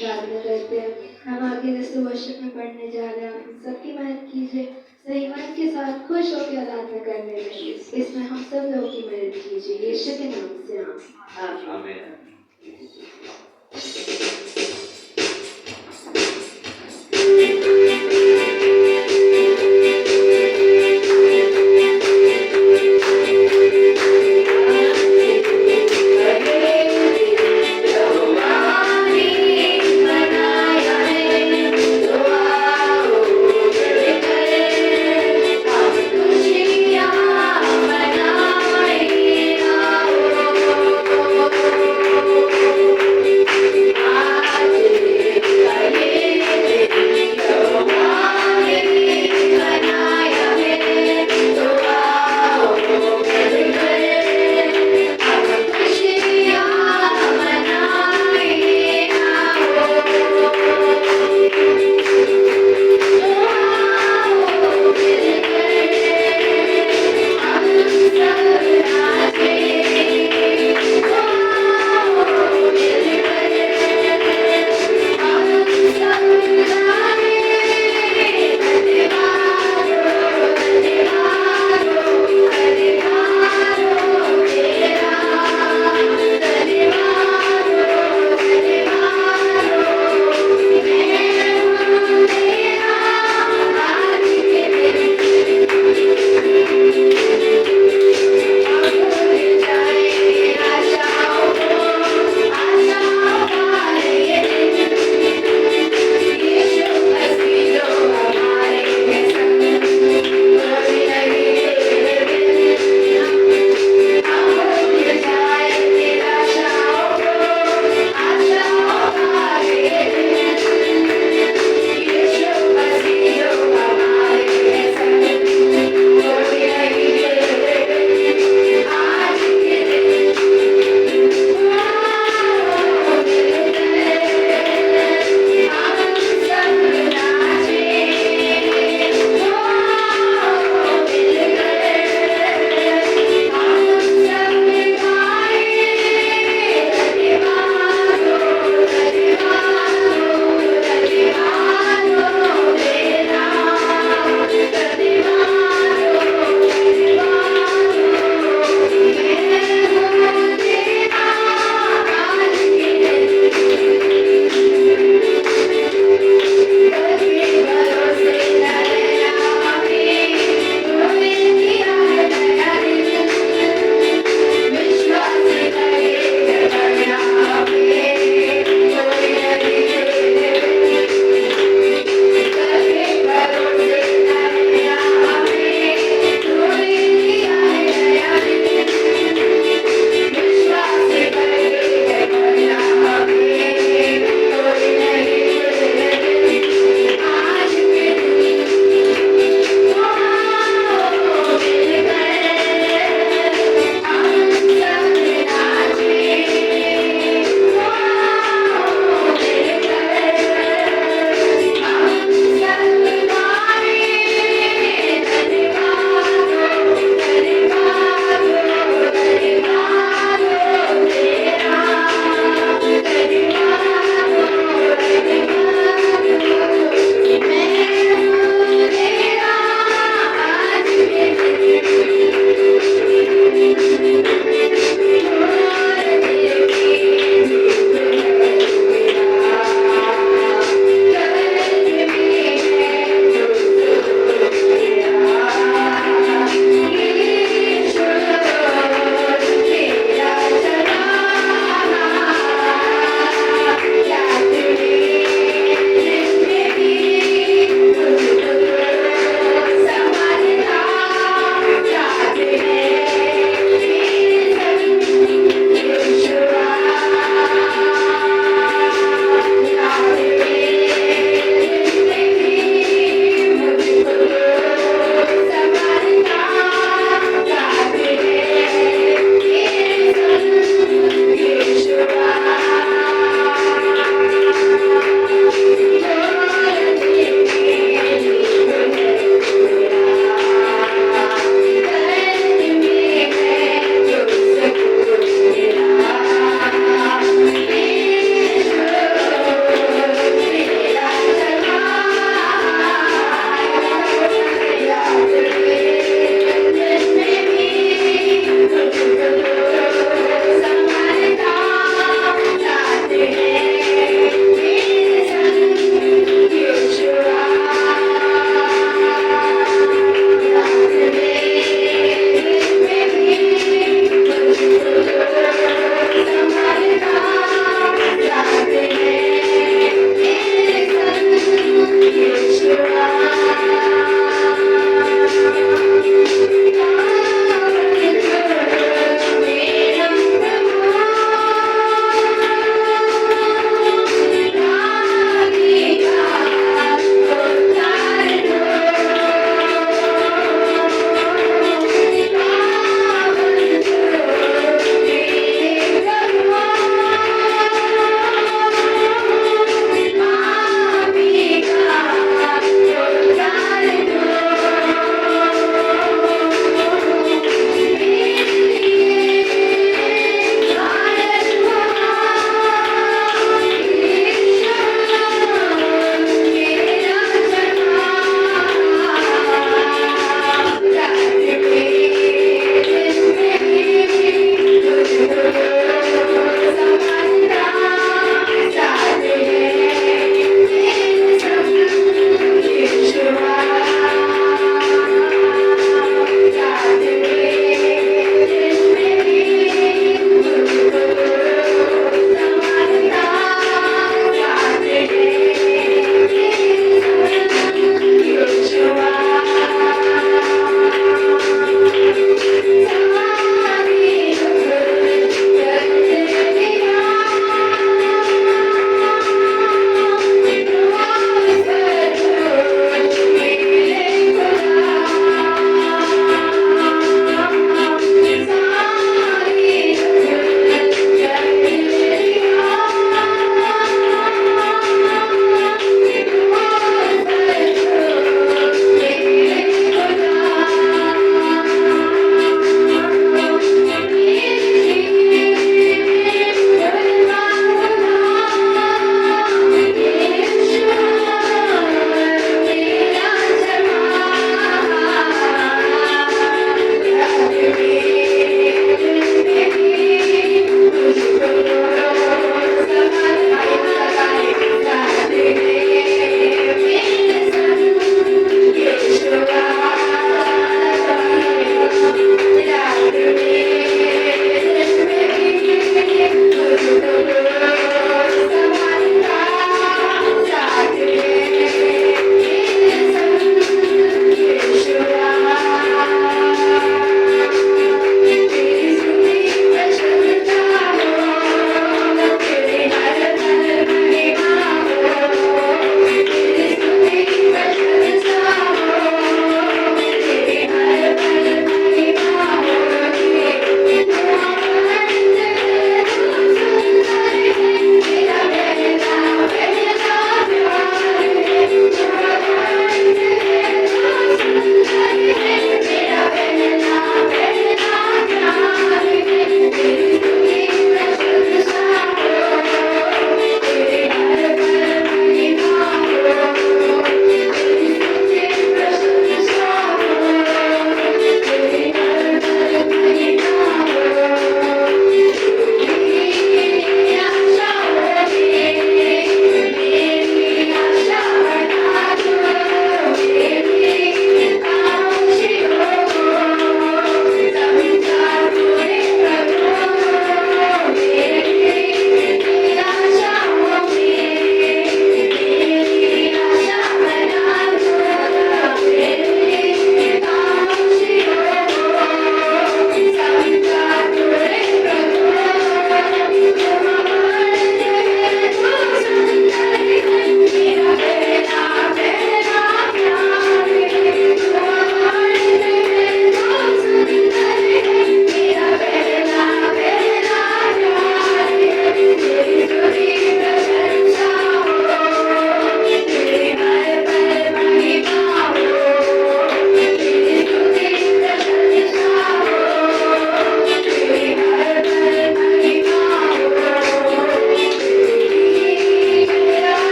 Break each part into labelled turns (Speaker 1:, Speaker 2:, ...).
Speaker 1: प्रार्थना करते हैं। हम आगे जैसे वर्शिप में पढ़ने जा रहे हैं, आप सबकी मदद कीजिए, सही मन के साथ खुश होकर आराधना करने में इसमें हम सब लोगों की मदद कीजिए, यीशु के नाम से आमीन।
Speaker 2: I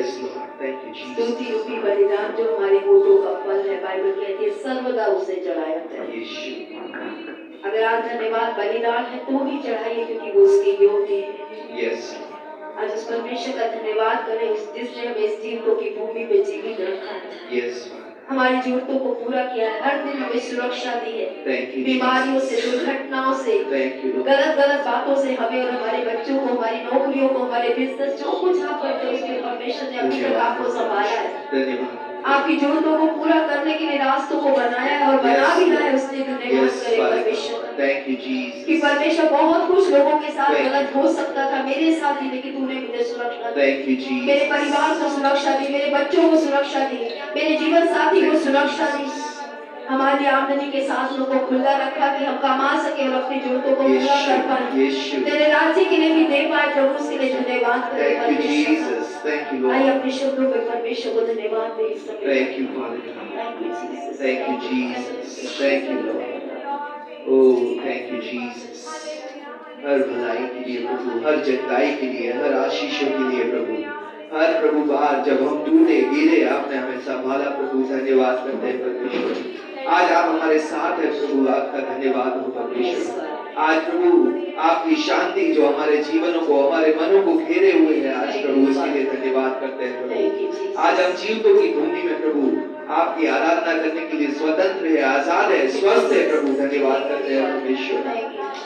Speaker 2: Yes, Lord. Thank you, Jesus.
Speaker 3: स्तुति रूपी बलिदान जो हमारे होठों का फल है, बाइबल कहती है सर्वदा उसे चढ़ाया करें।
Speaker 2: यीशु।
Speaker 3: अगर आज धन्यवाद बलिदान है तो भी चढ़ाइए, क्योंकि वो उसके योग्य है।
Speaker 2: Yes.
Speaker 3: आज उस परमेश्वर का धन्यवाद करें जिसने हमें इस जीवों की भूमि पे जीवित रखा है।
Speaker 2: Yes, Father.
Speaker 3: हमारी जरूरतों को पूरा किया है, हर दिन हमें सुरक्षा दी है।
Speaker 2: Thank you,
Speaker 3: बीमारियों
Speaker 2: Jesus.
Speaker 3: से, दुर्घटनाओं से,
Speaker 2: Thank you, Lord.
Speaker 3: गलत बातों से हमें और हमारे बच्चों को, हमारी नौकरियों को, हमारे बिजनेस, जो कुछ आप करते हो उसके परमेश्वर ने अभी तक आपको संभाला है।
Speaker 2: धन्यवाद।
Speaker 3: आपकी जरूरतों को पूरा करने के लिए रास्तों को बनाया है और बना भी रहा है। उसने धन्यवाद करे परमेश्वर।
Speaker 2: Thank you, Jesus.
Speaker 3: कि परमेश्वर बहुत कुछ लोगों के साथ गलत हो सकता था, मेरे साथ ही, लेकिन तूने मुझे सुरक्षा दी।
Speaker 2: Thank you, Jesus.
Speaker 3: मेरे परिवार को सुरक्षा दी, मेरे बच्चों को सुरक्षा दी, मेरे जीवन साथी को सुरक्षा दी। हमारी आमदनी के साधनों को खुला रखा कि हम कमा सके और अपनी जरूरतों को पूरा कर पाए। तेरे राज्य के लिए भी दे पाए। प्रभु उसके लिए धन्यवाद करें परमेश्वर।
Speaker 2: Thank you, Lord.
Speaker 3: आइए अपने शब्दों में परमेश्वर को धन्यवाद दें इस समय।
Speaker 2: Thank you, Father God.
Speaker 3: Thank you, Jesus.
Speaker 2: Thank you, Jesus. Thank you, Lord. Oh, thank you, Jesus. हर भलाई के लिए प्रभु, हर जगदाई के लिए, हर आशीषों के लिए प्रभु, हर प्रभु बार जब हम टूटे गिरे आपने हमें संभाला प्रभु। धन्यवाद करते हैं परमेश्वर। आज आप हमारे साथ है प्रभु, आपका धन्यवाद हो परमेश्वर। आज प्रभु आपकी शांति जो हमारे जीवनों को, हमारे मनों को घेरे हुए है, आज प्रभु उसके लिए धन्यवाद करते हैं प्रभु। आज हम जीवतों की भूमि में प्रभु आपकी आराधना करने के लिए स्वतंत्र है, आजाद है, स्वस्थ है प्रभु। धन्यवाद करते हैं परमेश्वर।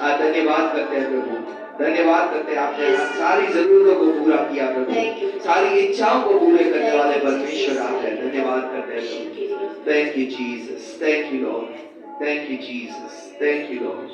Speaker 2: आज धन्यवाद करते हैं प्रभु, धन्यवाद करते हैं आपने सारी जरूरतों को पूरा किया प्रभु, सारी इच्छाओं को पूरे करने वाले परमेश्वर आप हैं। धन्यवाद करते हैं प्रभु। Thank you, Jesus. Thank you, Lord. Thank you, Jesus. Thank you, Lord.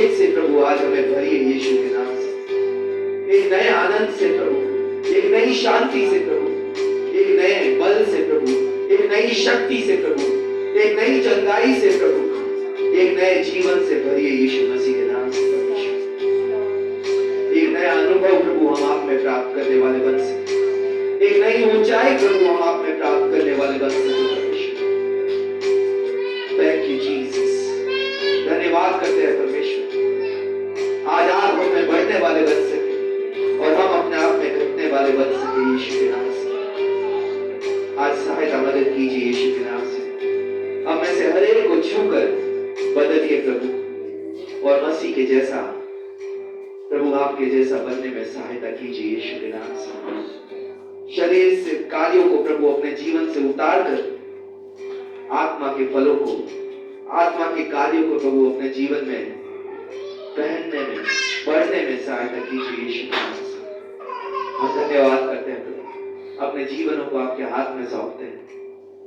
Speaker 2: अभिषेक से प्रभु आज हमें भरिए यीशु के नाम से, एक नए आनंद से प्रभु, एक नई शांति से प्रभु, एक नए बल से प्रभु, एक नई शक्ति से प्रभु, एक नई चंगाई से प्रभु, एक नए जीवन से भरिए यीशु मसीह के नाम से परमेश्वर। एक नया अनुभव प्रभु हम आप में प्राप्त करने वाले बन सके, एक नई ऊंचाई प्रभु हम आप में प्राप्त करने वाले बन सके परमेश्वर। थैंक यू जीसस, धन्यवाद करते हैं परमेश्वर। आज आप हम में बढ़ने वाले बन सके और हम अपने आप में घटने वाले बन सके यीशु के नाम से। आज सहायता मदद कीजिए यीशु के नाम से। हम में से हर एक को छूकर बदलिए प्रभु और मसीह के जैसा, प्रभु आपके जैसा बनने में सहायता कीजिए यीशु के नाम से। शरीर से कार्यों को प्रभु अपने जीवन से उतार कर आत्मा के फलों को, आत्मा के कार्यों को प्रभु अपने जीवन में पहनने में, बढ़ने में सहायता कीजिए यीशु के नाम से। हम धन्यवाद करते हैं प्रभु, अपने जीवनों को आपके हाथ में सौंपते हैं।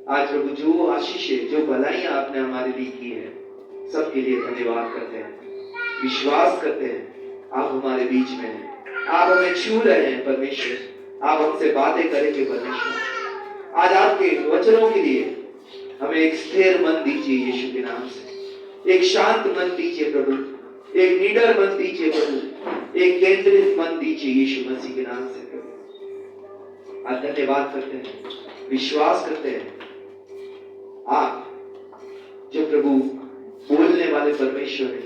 Speaker 2: आज प्रभु जो आशीषें, जो भलाइयां आपने हमारे लिए की है, सबके लिए धन्यवाद करते हैं। विश्वास करते हैं आप हमारे बीच में हैं, आप हमें छू रहे हैं परमेश्वर, आप हमसे बातें करेंगे परमेश्वर। आज आपके वचनों के लिए हमें एक स्थिर मन दीजिए यीशु के नाम से, एक शांत मन दीजिए प्रभु, एक निडर मन दीजिए प्रभु, एक केंद्रित मन दीजिए यीशु मसीह के नाम से प्रभु। आज धन्यवाद करते हैं, विश्वास करते हैं आप जो प्रभु बोलने वाले परमेश्वर है,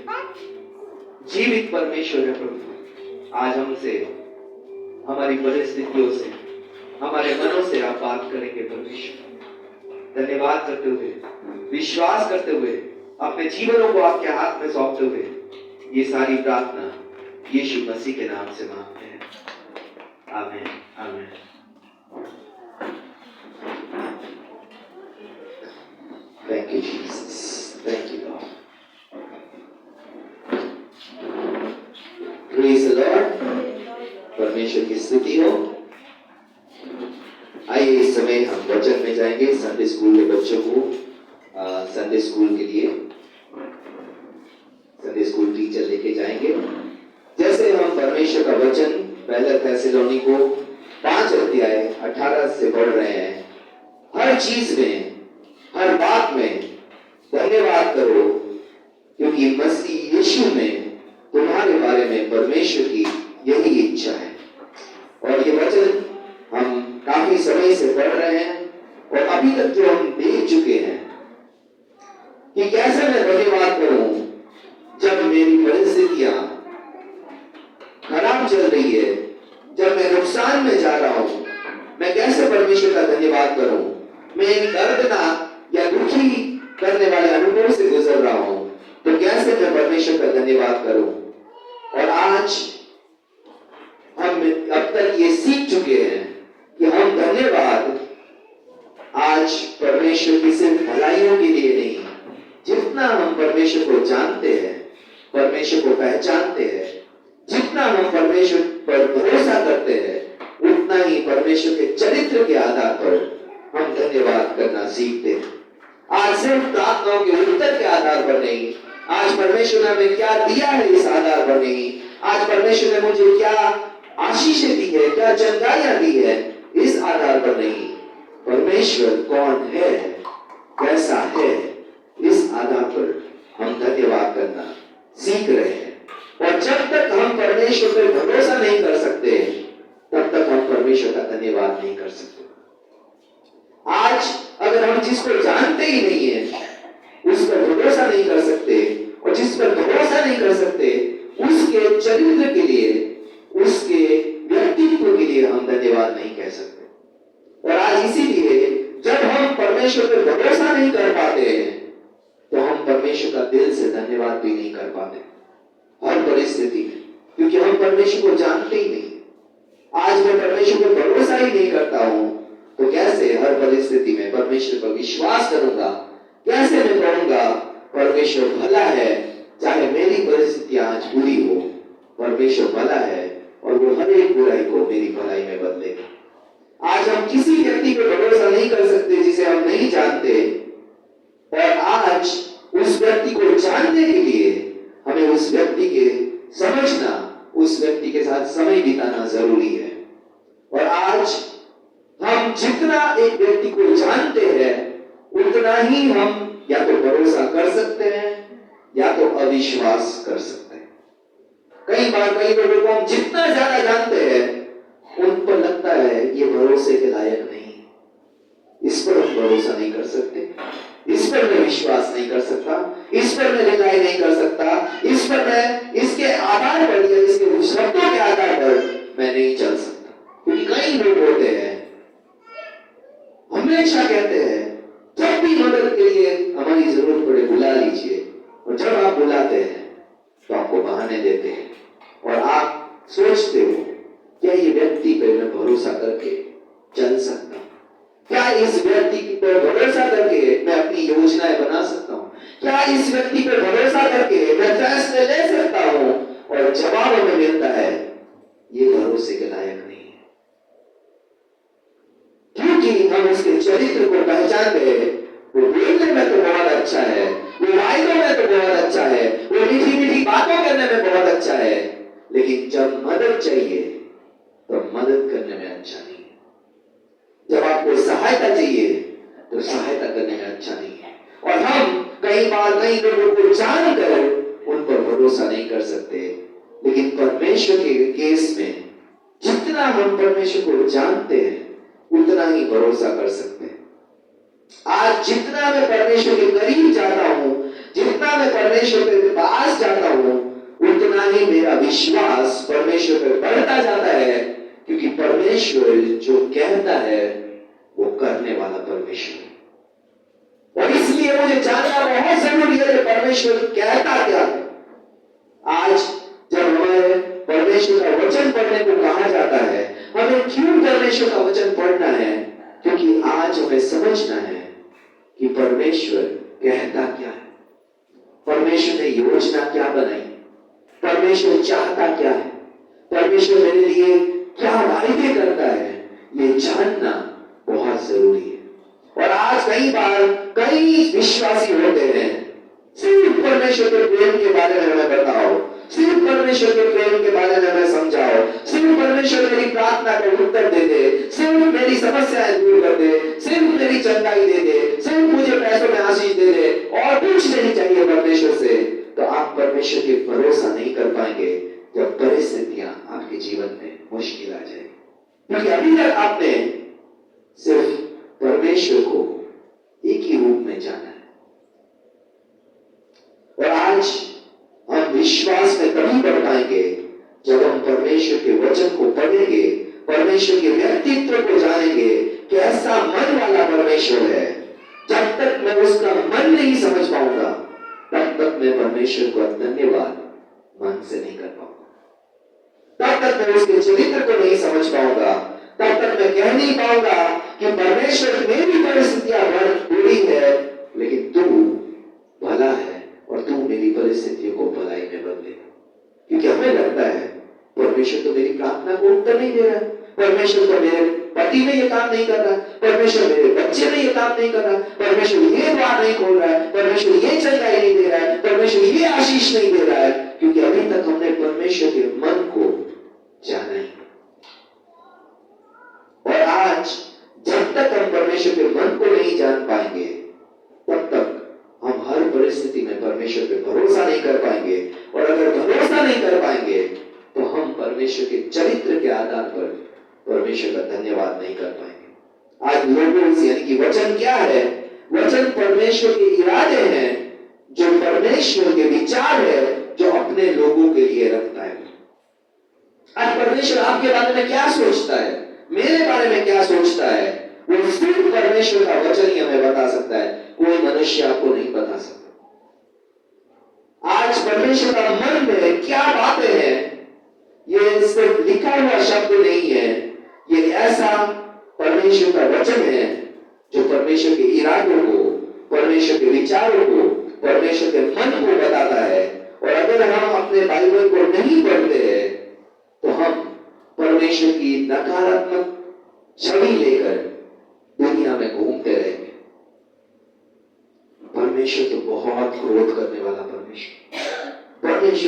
Speaker 2: जीवित परमेश्वर है प्रभु। आज हमसे, हमारी परिस्थितियों से, हमारे मनों से आप बात करेंगे परमेश्वर। धन्यवाद करते हुए, विश्वास करते हुए, अपने जीवनों को आपके हाथ में सौंपते हुए ये सारी प्रार्थना यीशु मसीह के नाम से मांगते हैं। आमीन, आमीन। Thank you, Jesus. Thank you, Lord. Praise the Lord. परमेश्वर की स्तुति हो। आइए इस समय हम वचन में जाएंगे। संडे स्कूल के बच्चों को संडे स्कूल के लिए संडे स्कूल टीचर लेके जाएंगे। जैसे हम परमेश्वर का वचन पहले थेसलोनिको 5 अध्याय 18 से पढ़ रहे हैं, हर चीज में, हर बात में धन्यवाद करो, क्योंकि मसीह यीशु में तुम्हारे बारे में परमेश्वर की यही इच्छा है। और ये वचन हम काफी समय से पढ़ रहे हैं और अभी तक जो हम देख चुके हैं कि कैसे मैं धन्यवाद करूं जब मेरी परिस्थितियां खराब चल रही है, जब मैं नुकसान में जा रहा हूं, मैं कैसे परमेश्वर का धन्यवाद करूं। मैं एक दर्दनाक या दुखी करने वाले अनुभव से गुजर रहा हूं, तो कैसे मैं परमेश्वर का धन्यवाद करूं। और आज हम अब तक ये सीख चुके हैं कि हम धन्यवाद आज परमेश्वर की सिर्फ भलाइयों के लिए नहीं, जितना हम परमेश्वर को जानते हैं, परमेश्वर को पहचानते हैं, जितना हम परमेश्वर पर भरोसा करते हैं, उतना ही परमेश्वर के चरित्र के आधार पर हम धन्यवाद करना सीखते हैं। आज सिर्फ प्रार्थनाओं के उत्तर के आधार पर नहीं, आज परमेश्वर ने हमें क्या दिया है इस आधार पर नहीं, आज परमेश्वर ने मुझे क्या आशीषें दी है, क्या चंगाइयां दी है, इस आधार पर नहीं, परमेश्वर कौन है, कैसा है, इस आधार पर हम धन्यवाद करना सीख रहे हैं। और जब तक हम परमेश्वर पर भरोसा नहीं कर सकते, तब तक हम परमेश्वर का धन्यवाद नहीं कर सकते। आज अगर हम जिसको जानते ही नहीं है, उस पर भरोसा नहीं कर सकते, और जिस पर भरोसा नहीं कर सकते, उसके चरित्र के लिए, उसके व्यक्तित्व के लिए हम धन्यवाद नहीं कह सकते। और आज इसीलिए जब हम परमेश्वर पर भरोसा नहीं कर पाते हैं, तो हम परमेश्वर का दिल से धन्यवाद भी नहीं कर पाते हर परिस्थिति में, क्योंकि हम परमेश्वर को जानते ही नहीं। आज मैं परमेश्वर पर भरोसा ही नहीं करता हूं, तो कैसे हर परिस्थिति में परमेश्वर पर विश्वास करूंगा, कैसे मैं कहूंगा परमेश्वर भला है, चाहे मेरी परिस्थितियां आज बुरी हो, परमेश्वर भला है और वो हर एक बुराई को मेरी भलाई में बदलेगा। आज हम किसी व्यक्ति पर भरोसा नहीं कर सकते जिसे हम नहीं जानते, और आज उस व्यक्ति को जानने के लिए हमें हमें उस व्यक्ति के समझना, उस व्यक्ति के साथ समय बिताना जरूरी है। और आज हम जितना एक व्यक्ति को जानते हैं उतना ही हम या तो भरोसा कर सकते हैं या तो अविश्वास कर सकते हैं। कई बार कई लोगों को हम जितना ज्यादा जानते हैं उन पर लगता है ये भरोसे के लायक नहीं, इस पर हम भरोसा नहीं कर सकते, इस पर मैं विश्वास नहीं कर सकता, इस पर मैं रिलाई नहीं कर सकता, इस पर मैं इसके आधार पर या इसके शब्दों के आधार पर मैं नहीं चल सकता। क्योंकि कई लोग होते हैं हमेशा कहते हैं जब भी मदद के लिए हमारी जरूरत पड़े बुला लीजिए, और जब आप बुलाते हैं तो आपको बहाने देते हैं और आप सोचते हो क्या ये व्यक्ति पर मैं भरोसा करके चल सकता हूं, क्या इस व्यक्ति पर भरोसा करके मैं अपनी योजनाएं बना सकता हूं, क्या इस व्यक्ति पर भरोसा करके मैं फैसले ले सकता हूं। और जवाब हमें मिलता है ये भरोसे के लायक नहीं है, क्योंकि हम उसके चरित्र को पहचान गए। वो बोलने में तो बहुत अच्छा है, वो वायदों में तो बहुत अच्छा है, वो मीठी मीठी बातों करने में बहुत अच्छा है, लेकिन जब मदद चाहिए तो मदद करने में अच्छा नहीं है। जब आपको सहायता चाहिए तो सहायता करने में अच्छा नहीं है। और हम कई बार कई लोगों को जानकर उन पर भरोसा नहीं कर सकते, लेकिन परमेश्वर के केस में जितना हम परमेश्वर को जानते हैं उतना ही भरोसा कर सकते हैं। आज जितना मैं परमेश्वर के करीब जाता हूं, जितना मैं परमेश्वर के पास जाता हूं, उतना ही मेरा विश्वास परमेश्वर पर बढ़ता जाता है, क्योंकि परमेश्वर जो कहता है वो करने वाला परमेश्वर है। और इसलिए मुझे जानना बहुत जरूरी है कि परमेश्वर कहता क्या है। आज जब हमें परमेश्वर का वचन पढ़ने को कहा जाता है, हमें क्यों परमेश्वर का वचन पढ़ना है? क्योंकि आज हमें समझना है कि परमेश्वर कहता क्या है, परमेश्वर ने योजना क्या बनाई, परमेश्वर चाहता क्या है, परमेश्वर मेरे लिए क्या वायदे करता है, ये जानना बहुत जरूरी है। और आज कई बार कई विश्वासी होते हैं सिर्फ परमेश्वर के प्रेम के बारे में हमें बताओ, सिर्फ परमेश्वर के प्रेम के बारे में हमें समझाओ, सिर्फ परमेश्वर मेरी प्रार्थना का उत्तर दे दे, सिर्फ मेरी समस्याएं दूर कर दे, सिर्फ मेरी चंगाई दे दे, सिर्फ मुझे पैसों में आशीष दे दे, और कुछ नहीं चाहिए परमेश्वर से। तो आप परमेश्वर के भरोसा नहीं कर पाएंगे जब परिस्थितियां आपके जीवन में मुश्किल आ जाए, क्योंकि अभी तक आपने सिर्फ परमेश्वर को एक ही रूप में जाना है। और आज हम विश्वास में तभी बढ़ पाएंगे जब हम परमेश्वर के वचन को पढ़ेंगे, परमेश्वर के व्यक्तित्व को जानेंगे, कैसा मन वाला परमेश्वर है। जब तक मैं उसका मन नहीं समझ पाऊंगा तब तक मैं परमेश्वर को धन्यवाद मन से नहीं कर पाऊंगा, तब तक मैं उसके चरित्र को नहीं समझ पाऊंगा, तब तक मैं कह नहीं पाऊंगा कि परमेश्वर मेरी परिस्थितियां बुरी है लेकिन तू भला है और तू मेरी परिस्थितियों को भलाई में बदलेगा। क्योंकि हमें लगता है परमेश्वर तो मेरी प्रार्थना को उत्तर नहीं दे रहा है, परमेश्वर तो मेरे पति में ये काम नहीं कर रहा, परमेश्वर मेरे बच्चे में ये काम नहीं कर रहा, परमेश्वर ये द्वार नहीं खोल रहा है, परमेश्वर ये चंगाई नहीं दे रहा है, परमेश्वर ये आशीष नहीं दे रहा है, क्योंकि अभी तक हमने परमेश्वर के मन को जाना ही। और आज जब तक हम परमेश्वर के मन को नहीं जान पाएंगे तब तक हम हर परिस्थिति में परमेश्वर पे भरोसा नहीं कर पाएंगे, और अगर भरोसा नहीं कर पाएंगे तो हम परमेश्वर के चरित्र के आधार पर परमेश्वर का धन्यवाद नहीं कर पाएंगे। आज लोगों यानी कि वचन क्या है? वचन परमेश्वर के इरादे हैं, जो परमेश्वर के विचार है जो अपने लोगों के लिए रखता है। आज परमेश्वर आपके बारे में क्या सोचता है, मेरे बारे में क्या सोचता है, वो सिर्फ परमेश्वर का वचन ही हमें बता सकता है, कोई मनुष्य आपको नहीं बता सकता। आज परमेश्वर का मन में क्या बातें हैं ये सिर्फ लिखा हुआ शब्द नहीं है, ये ऐसा परमेश्वर का वचन है जो परमेश्वर के इरादों को, परमेश्वर के विचारों को, परमेश्वर के मन को बताता है। और अगर हम अपने बाइबल को नहीं पढ़ते हैं तो हम परमेश्वर की नकारात्मक छवि लेकर दुनिया में घूमते रहेंगे। परमेश्वर तो बहुत क्रोध करने वाला परमेश्वर, परमेश्वर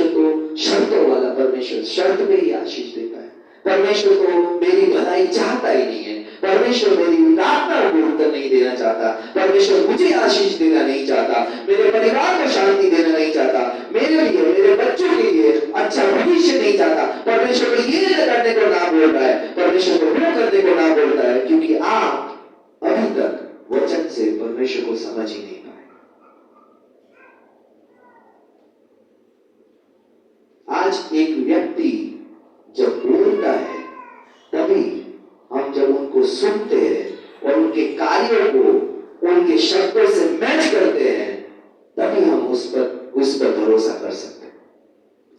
Speaker 2: परमेश्वर शर्त पे ही आशीष देता है। परमेश्वर तो मेरी भलाई चाहता ही नहीं है। परमेश्वर मेरी प्रार्थना को उत्तर नहीं देना चाहता। परमेश्वर मुझे आशीष देना नहीं चाहता, मेरे परिवार को शांति देना नहीं चाहता, मेरे लिए, मेरे बच्चों के लिए अच्छा भविष्य नहीं चाहता। परमेश्वर को ये करने को ना बोल रहा है, परमेश्वर को वो करने को ना बोलता है, क्योंकि आप अभी तक वचन से परमेश्वर को समझ ही नहीं पाए। आज एक व्यक्ति जब बोलता है, तभी हम जब उनको सुनते हैं और उनके कार्यों को उनके शब्दों से मैच करते हैं, तभी हम उस पर भरोसा कर सकते हैं।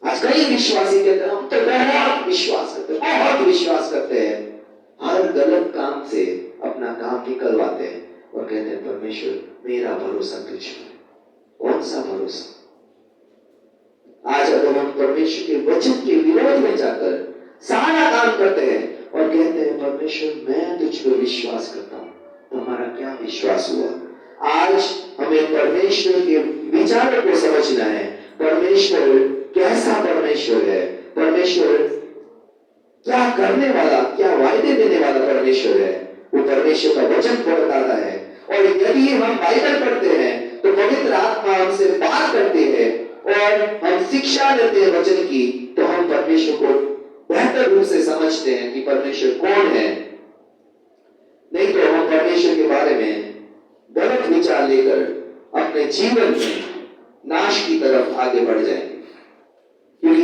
Speaker 2: आज कई विश्वासी कहते हैं हम तो बहुत विश्वास करते हैं, बहुत विश्वास करते हैं, हर गलत काम से अपना काम निकलवाते हैं और कहते हैं परमेश्वर मेरा भरोसा तुझ पर। कौन सा भरोसा? आज अगर हम परमेश्वर के वचन के विरोध में जाकर सारा काम करते हैं और कहते हैं परमेश्वर मैं तुझ पर विश्वास करता हूं, तो हमारा क्या विश्वास हुआ? आज हमें परमेश्वर के विचारों को समझना है। परमेश्वर कैसा परमेश्वर है, परमेश्वर क्या करने वाला, क्या वायदे देने वाला परमेश्वर है, वो परमेश्वर का वचन बताता है। और यदि हम बाइबल पढ़ते हैं तो पवित्र आत्मा हमसे बात करते हैं और हम शिक्षा लेते हैं वचन की, तो हम परमेश्वर को बेहतर रूप से समझते हैं कि परमेश्वर कौन है। नहीं तो हम परमेश्वर के बारे में गलत विचार लेकर अपने जीवन में नाश की तरफ आगे बढ़ जाएंगे। क्योंकि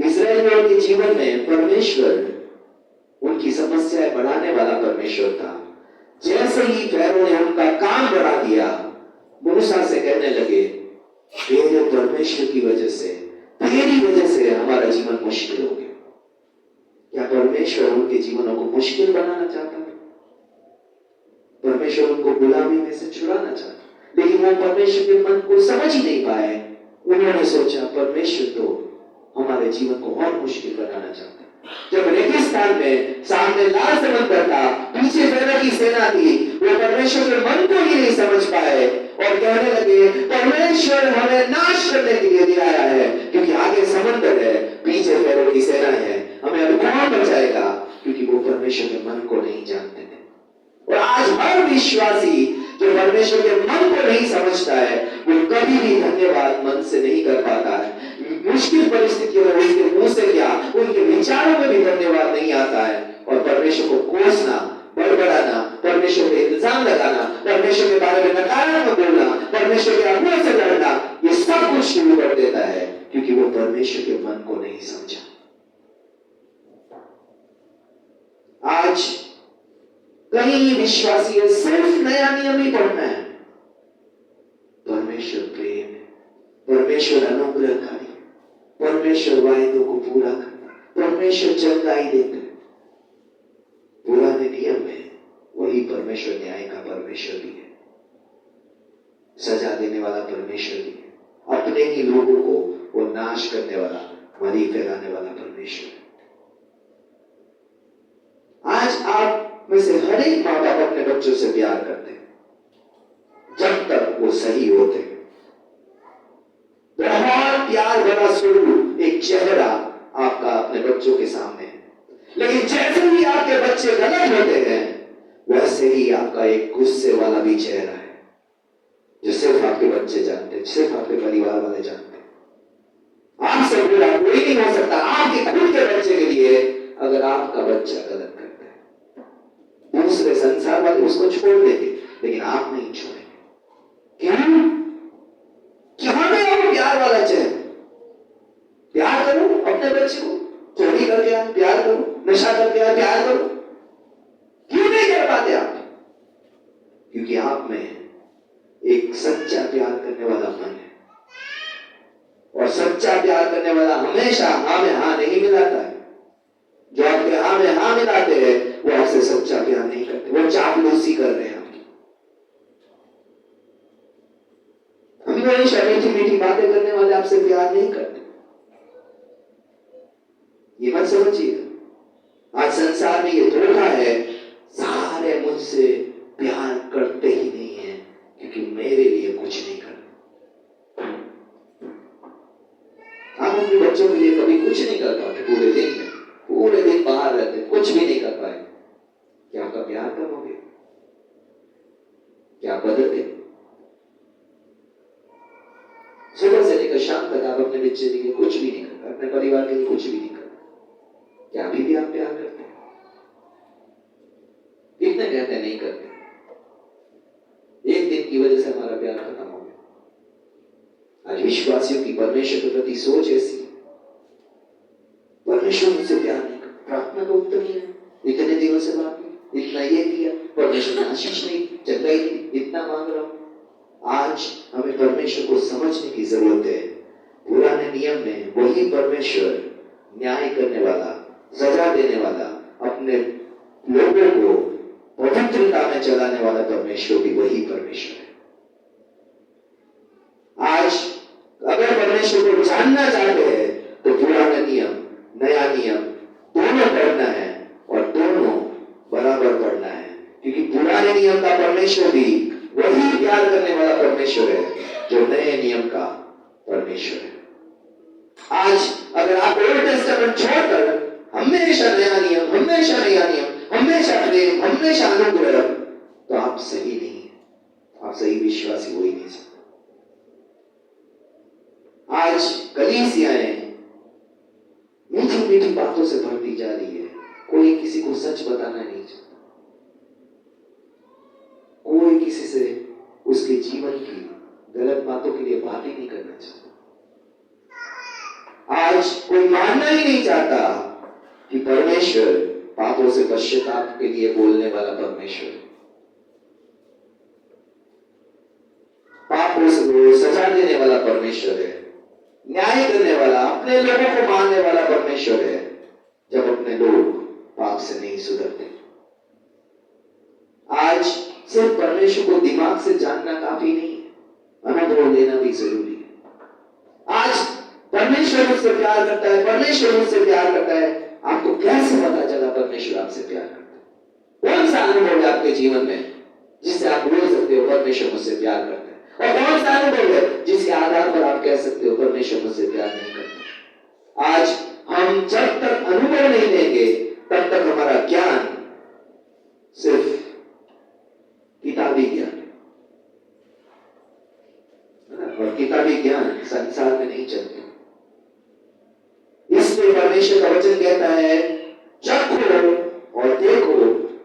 Speaker 2: इस्राएलियों के जीवन में परमेश्वर उनकी समस्याएं बढ़ाने वाला परमेश्वर था। जैसे ही फैरो ने उनका काम बढ़ा दिया, मूसा से कहने लगे तेरे परमेश्वर की वजह से, तेरी वजह से हमारा जीवन मुश्किल हो गया। क्या परमेश्वर उनके जीवनों को मुश्किल बनाना चाहता था? परमेश्वर उनको गुलामी में से छुड़ाना चाहता, लेकिन वो परमेश्वर के मन को समझ ही नहीं पाए। उन्होंने सोचा परमेश्वर तो हमारे जीवन को और मुश्किल बनाना चाहता है। जब रेगिस्तान में सामने लाल समंदर था, पीछे फैरो की सेना थी, वो परमेश्वर के मन को ही नहीं समझ पाए और कहने लगे परमेश्वर हमें नाश करने के लिए ले आया है, क्योंकि आगे समंदर है, पीछे फैरो की सेना है, हमें अब कौन बचाएगा? क्योंकि वो परमेश्वर के मन को नहीं जानते थे। और आज हर विश्वासी जो परमेश्वर के मन को नहीं समझता है, वो कभी भी धन्यवाद मन से नहीं कर पाता है। मुश्किल परिस्थितियों में उसके मुंह से क्या, उनके विचारों में भी धन्यवाद नहीं आता है। और परमेश्वर को कोसना, बड़बड़ाना, परमेश्वर पे इल्जाम लगाना, परमेश्वर के बारे में नकारात्मक बोलना, परमेश्वर के अगुओं से लड़ना, ये सब कुछ शुरू कर देता है, क्योंकि वो परमेश्वर के मन को नहीं समझा। आज कई विश्वासी सिर्फ नया नियम ही पढ़ना है। परमेश्वर प्रेम है, परमेश्वर अनुग्रहकारी, परमेश्वर वायदों को पूरा करता, परमेश्वर चंगाई देता है। पुराने नियम में वही परमेश्वर न्याय का परमेश्वर भी है, सजा देने वाला परमेश्वर भी है, अपने ही लोगों को वो नाश करने वाला, मरी फैलाने वाला परमेश्वर है। आज आप में से हर एक माँ बाप अपने बच्चों से प्यार करते हैं जब तक वो सही होते हैं। बहुत प्यार भरा स्वरूप, एक चेहरा आपका अपने बच्चों के सामने है, लेकिन जैसे ही आपके बच्चे गलत होते हैं, वैसे ही आपका एक गुस्से वाला भी चेहरा है, जो सिर्फ आपके बच्चे जानते हैं, सिर्फ आपके परिवार वाले जानते हैं। आपसे बुरा कोई नहीं हो सकता आपके खुद के बच्चे के लिए अगर आपका बच्चा गलत करता है। दूसरे संसार वाले उसको छोड़ देंगे, लेकिन आप नहीं छोड़ेंगे। क्यों? कि हमें वो प्यार वाला चेहरा। प्यार करो अपने बच्चे को, चोरी करके आए प्यार करो, नशा करके आए प्यार करो। क्यों नहीं कर पाते आप? क्योंकि आप में एक सच्चा प्यार करने वाला मन है, और सच्चा प्यार करने वाला हमेशा हाँ में हाँ नहीं मिलाता है। जो आपके हाँ में हाँ मिलाते हैं वो आपसे सच्चा प्यार नहीं करते, वो चापलूसी कर रहे हैं आपकी। हमेशा मीठी मीठी बातें करने वाले आपसे प्यार नहीं करते, ये मत समझिए। आज संसार में ये धोखा है, सारे मुझसे प्यार करते ही नहीं है क्योंकि मेरे लिए कुछ नहीं करते। आप आप अपने बच्चों के लिए कभी कुछ नहीं कर पाते पूरे दिन में, पूरे दिन बाहर रहते, कुछ भी नहीं कर पाए, क्या आपका प्यार कम हो गया? क्या आप बदल गए? सुबह से लेकर शाम तक आप अपने बच्चे के लिए कुछ भी नहीं करते, अपने परिवार के लिए कुछ भी नहीं करते, क्या अभी भी आप प्यार करते हैं? कितने कहते नहीं करते? एक दिन की वजह से हमारा प्यार खत्म हो गया। आज विश्वासियों की परमेश्वर के प्रति सोच ऐसी, परमेश्वर मुझसे प्यार नहीं करता, प्रार्थना का उत्तर नहीं है, इतने दिनों से बात नहीं, इतना ये किया, परमेश्वर ने आशीष नहीं, जगह ही नहीं, इतना मांग रहा हूं। आज हमें परमेश्वर को समझने की जरूरत है। पुराने नियम में वही परमेश्वर न्याय करने वाला, सजा देने वाला, अपने लोगों को पवित्रता में चलाने वाला परमेश्वर भी वही परमेश्वर है। आज अगर परमेश्वर को जानना चाहते हैं तो पुराना नियम, नया नियम दोनों पढ़ना है और दोनों बराबर पढ़ना है, क्योंकि पुराने नियम का परमेश्वर भी वही प्यार करने वाला परमेश्वर है जो नए नियम का परमेश्वर है। आज अगर आप ओल्ड टेस्टामेंट छोड़कर हमेशा नया नियम, हमेशा नया नियम, हमेशा प्रेम, हमेशा अनुग्रह, तो आप सही नहीं है, आप सही विश्वासी हो ही नहीं सकते। आज कलीसियाएं मीठी मीठी बातों से भरती जा रही है, कोई किसी को सच बताना नहीं चाहता, कोई किसी से उसके जीवन की गलत बातों के लिए बात ही नहीं करना चाहता। आज कोई मानना ही नहीं चाहता कि परमेश्वर पापों से पश्चाताप के लिए बोलने वाला परमेश्वर, पापों से सजा देने वाला परमेश्वर है, न्याय करने वाला, अपने लोगों को मारने वाला परमेश्वर है, जब अपने लोग पाप से नहीं सुधरते। आज सिर्फ परमेश्वर को दिमाग से जानना काफी नहीं है, अनुभव लेना भी जरूरी है। आज परमेश्वर मुझसे प्यार करता है, परमेश्वर मुझसे प्यार करता है, आपको कैसे पता चला परमेश्वर आपसे प्यार करता है? कौन सा अनुभव है आपके जीवन में जिससे आप बोल सकते हो परमेश्वर मुझसे प्यार करता है? और कौन सा अनुभव है जिसके आधार पर आप कह सकते हो परमेश्वर मुझसे प्यार नहीं करता? आज हम जब तक अनुभव नहीं लेंगे तब तक हमारा ज्ञान सिर्फ किताबी ज्ञान है, और किताबी ज्ञान संसार में नहीं चलते। इसलिए परमेश्वर का वचन कहता है, चखो और देखो,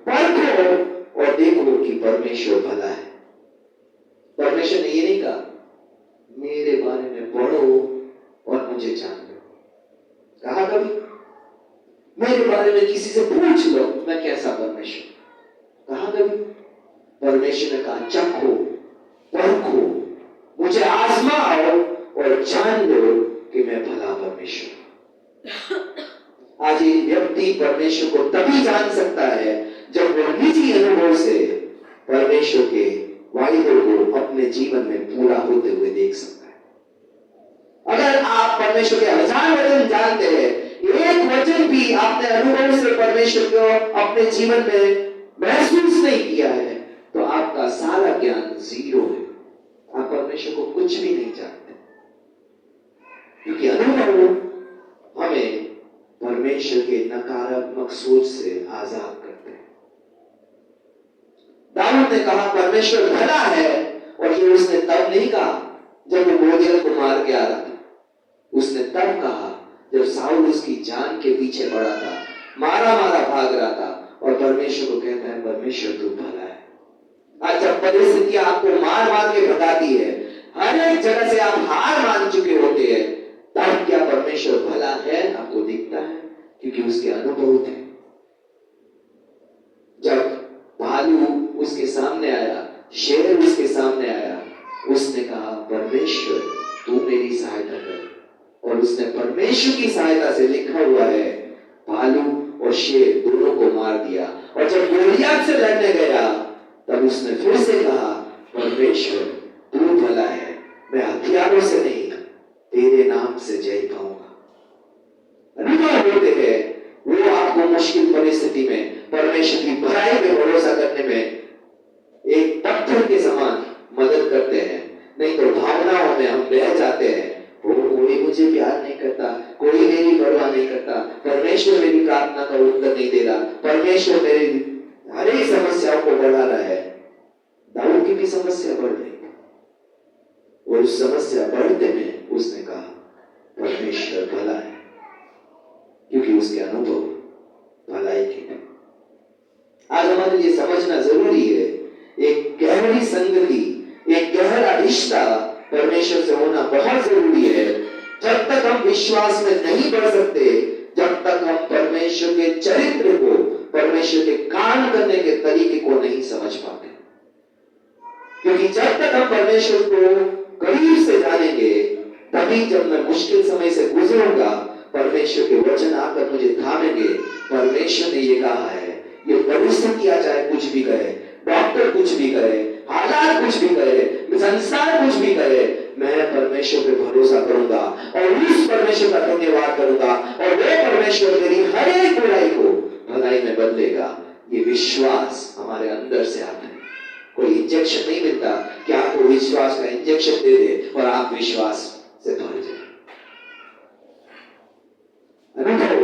Speaker 2: परखो और देखो कि परमेश्वर भला है। परमेश्वर ने ये नहीं कहा मेरे बारे में पढ़ो और मुझे जान लो, कहा कभी मेरे बारे में किसी से पूछ लो मैं कैसा परमेश्वर, कहा कभी? परमेश्वर ने कहा चखो, परखो, मुझे आजमाओ और जान लो कि मैं भला परमेश्वर। आज एक व्यक्ति परमेश्वर को तभी जान सकता है जब वह निजी अनुभव से परमेश्वर के वायदों को अपने जीवन में पूरा होते हुए देख सकता है। अगर आप परमेश्वर के 1000 वचन जानते हैं, एक वचन भी आपने अनुभव से परमेश्वर को अपने जीवन में महसूस नहीं किया है, तो आपका सारा ज्ञान जीरो है, आप परमेश्वर को कुछ भी नहीं जानते, क्योंकि अनुभव हमें परमेश्वर के नकारात्मक सोच से आजाद करते हैं। दाऊद ने कहा परमेश्वर भला है, और ये उसने तब नहीं कहा जब वो गोलियत को मार के आ रहा था, उसने तब कहा जब साउल उसकी जान के पीछे पड़ा था, मारा मारा भाग रहा था, और परमेश्वर को कहता है परमेश्वर तू भला है। आज जब परिस्थितियां आपको मार मार के भगाती है, हर एक जगह से आप हार मान चुके होते हैं, तब क्या परमेश्वर भला है आपको दिखता है? क्योंकि उसके अनुभव थे। जब भालू उसके सामने आया, शेर उसके सामने आया, उसने कहा परमेश्वर तू मेरी सहायता कर, और उसने परमेश्वर की सहायता से, लिखा हुआ है, भालू और शेर दोनों को मार दिया। और जब गोलियत से लड़ने गया तब उसने फिर से कहा परमेश्वर तू भला है, मैं हथियारों से नहीं तेरे नाम से जय पाऊंगा। अनुभव होते हैं वो आपको मुश्किल परिस्थिति में परमेश्वर की भलाई में भरोसा करने में एक पत्थर के समान मदद करते हैं। नहीं तो भावनाओं में हम बह जाते हैं, वो कोई मुझे प्यार नहीं करता, परमेश्वर मेरी प्रार्थना का उत्तर नहीं दे रहा, परमेश्वर मेरी हर एक समस्याओं को बढ़ा रहा है। दाऊद की भी समस्या बढ़ गई और उस समस्या बढ़ते में उसने कहा परमेश्वर भला है, क्योंकि उसके अनुभव भलाई के थे। आज हमारे लिए समझना जरूरी है, एक गहरी संगति, एक गहरा रिश्ता परमेश्वर से होना बहुत जरूरी है। जब तक हम विश्वास में नहीं बढ़ सकते, जब तक हम परमेश्वर के चरित्र को, परमेश्वर के काम करने के तरीके को नहीं समझ पाते। क्योंकि जब तक हम परमेश्वर को करीब से जानेंगे, तभी जब मैं मुश्किल समय से गुजरूंगा, परमेश्वर के वचन आकर मुझे थामेंगे। परमेश्वर ने ये कहा है, ये परिस्थितियां चाहे कुछ भी कहे, डॉक्टर कुछ भी कहे, हालात कुछ भी कहे, संसार कुछ भी कहे, मैं परमेश्वर पे भरोसा करूंगा और उस परमेश्वर का धन्यवाद करूंगा, और वो परमेश्वर मेरी हर एक बुराई को भलाई में बदलेगा। ये विश्वास हमारे अंदर से आता है। कोई इंजेक्शन नहीं मिलता कि आपको विश्वास का इंजेक्शन दे दे और आप विश्वास से भर जाए। अनुभव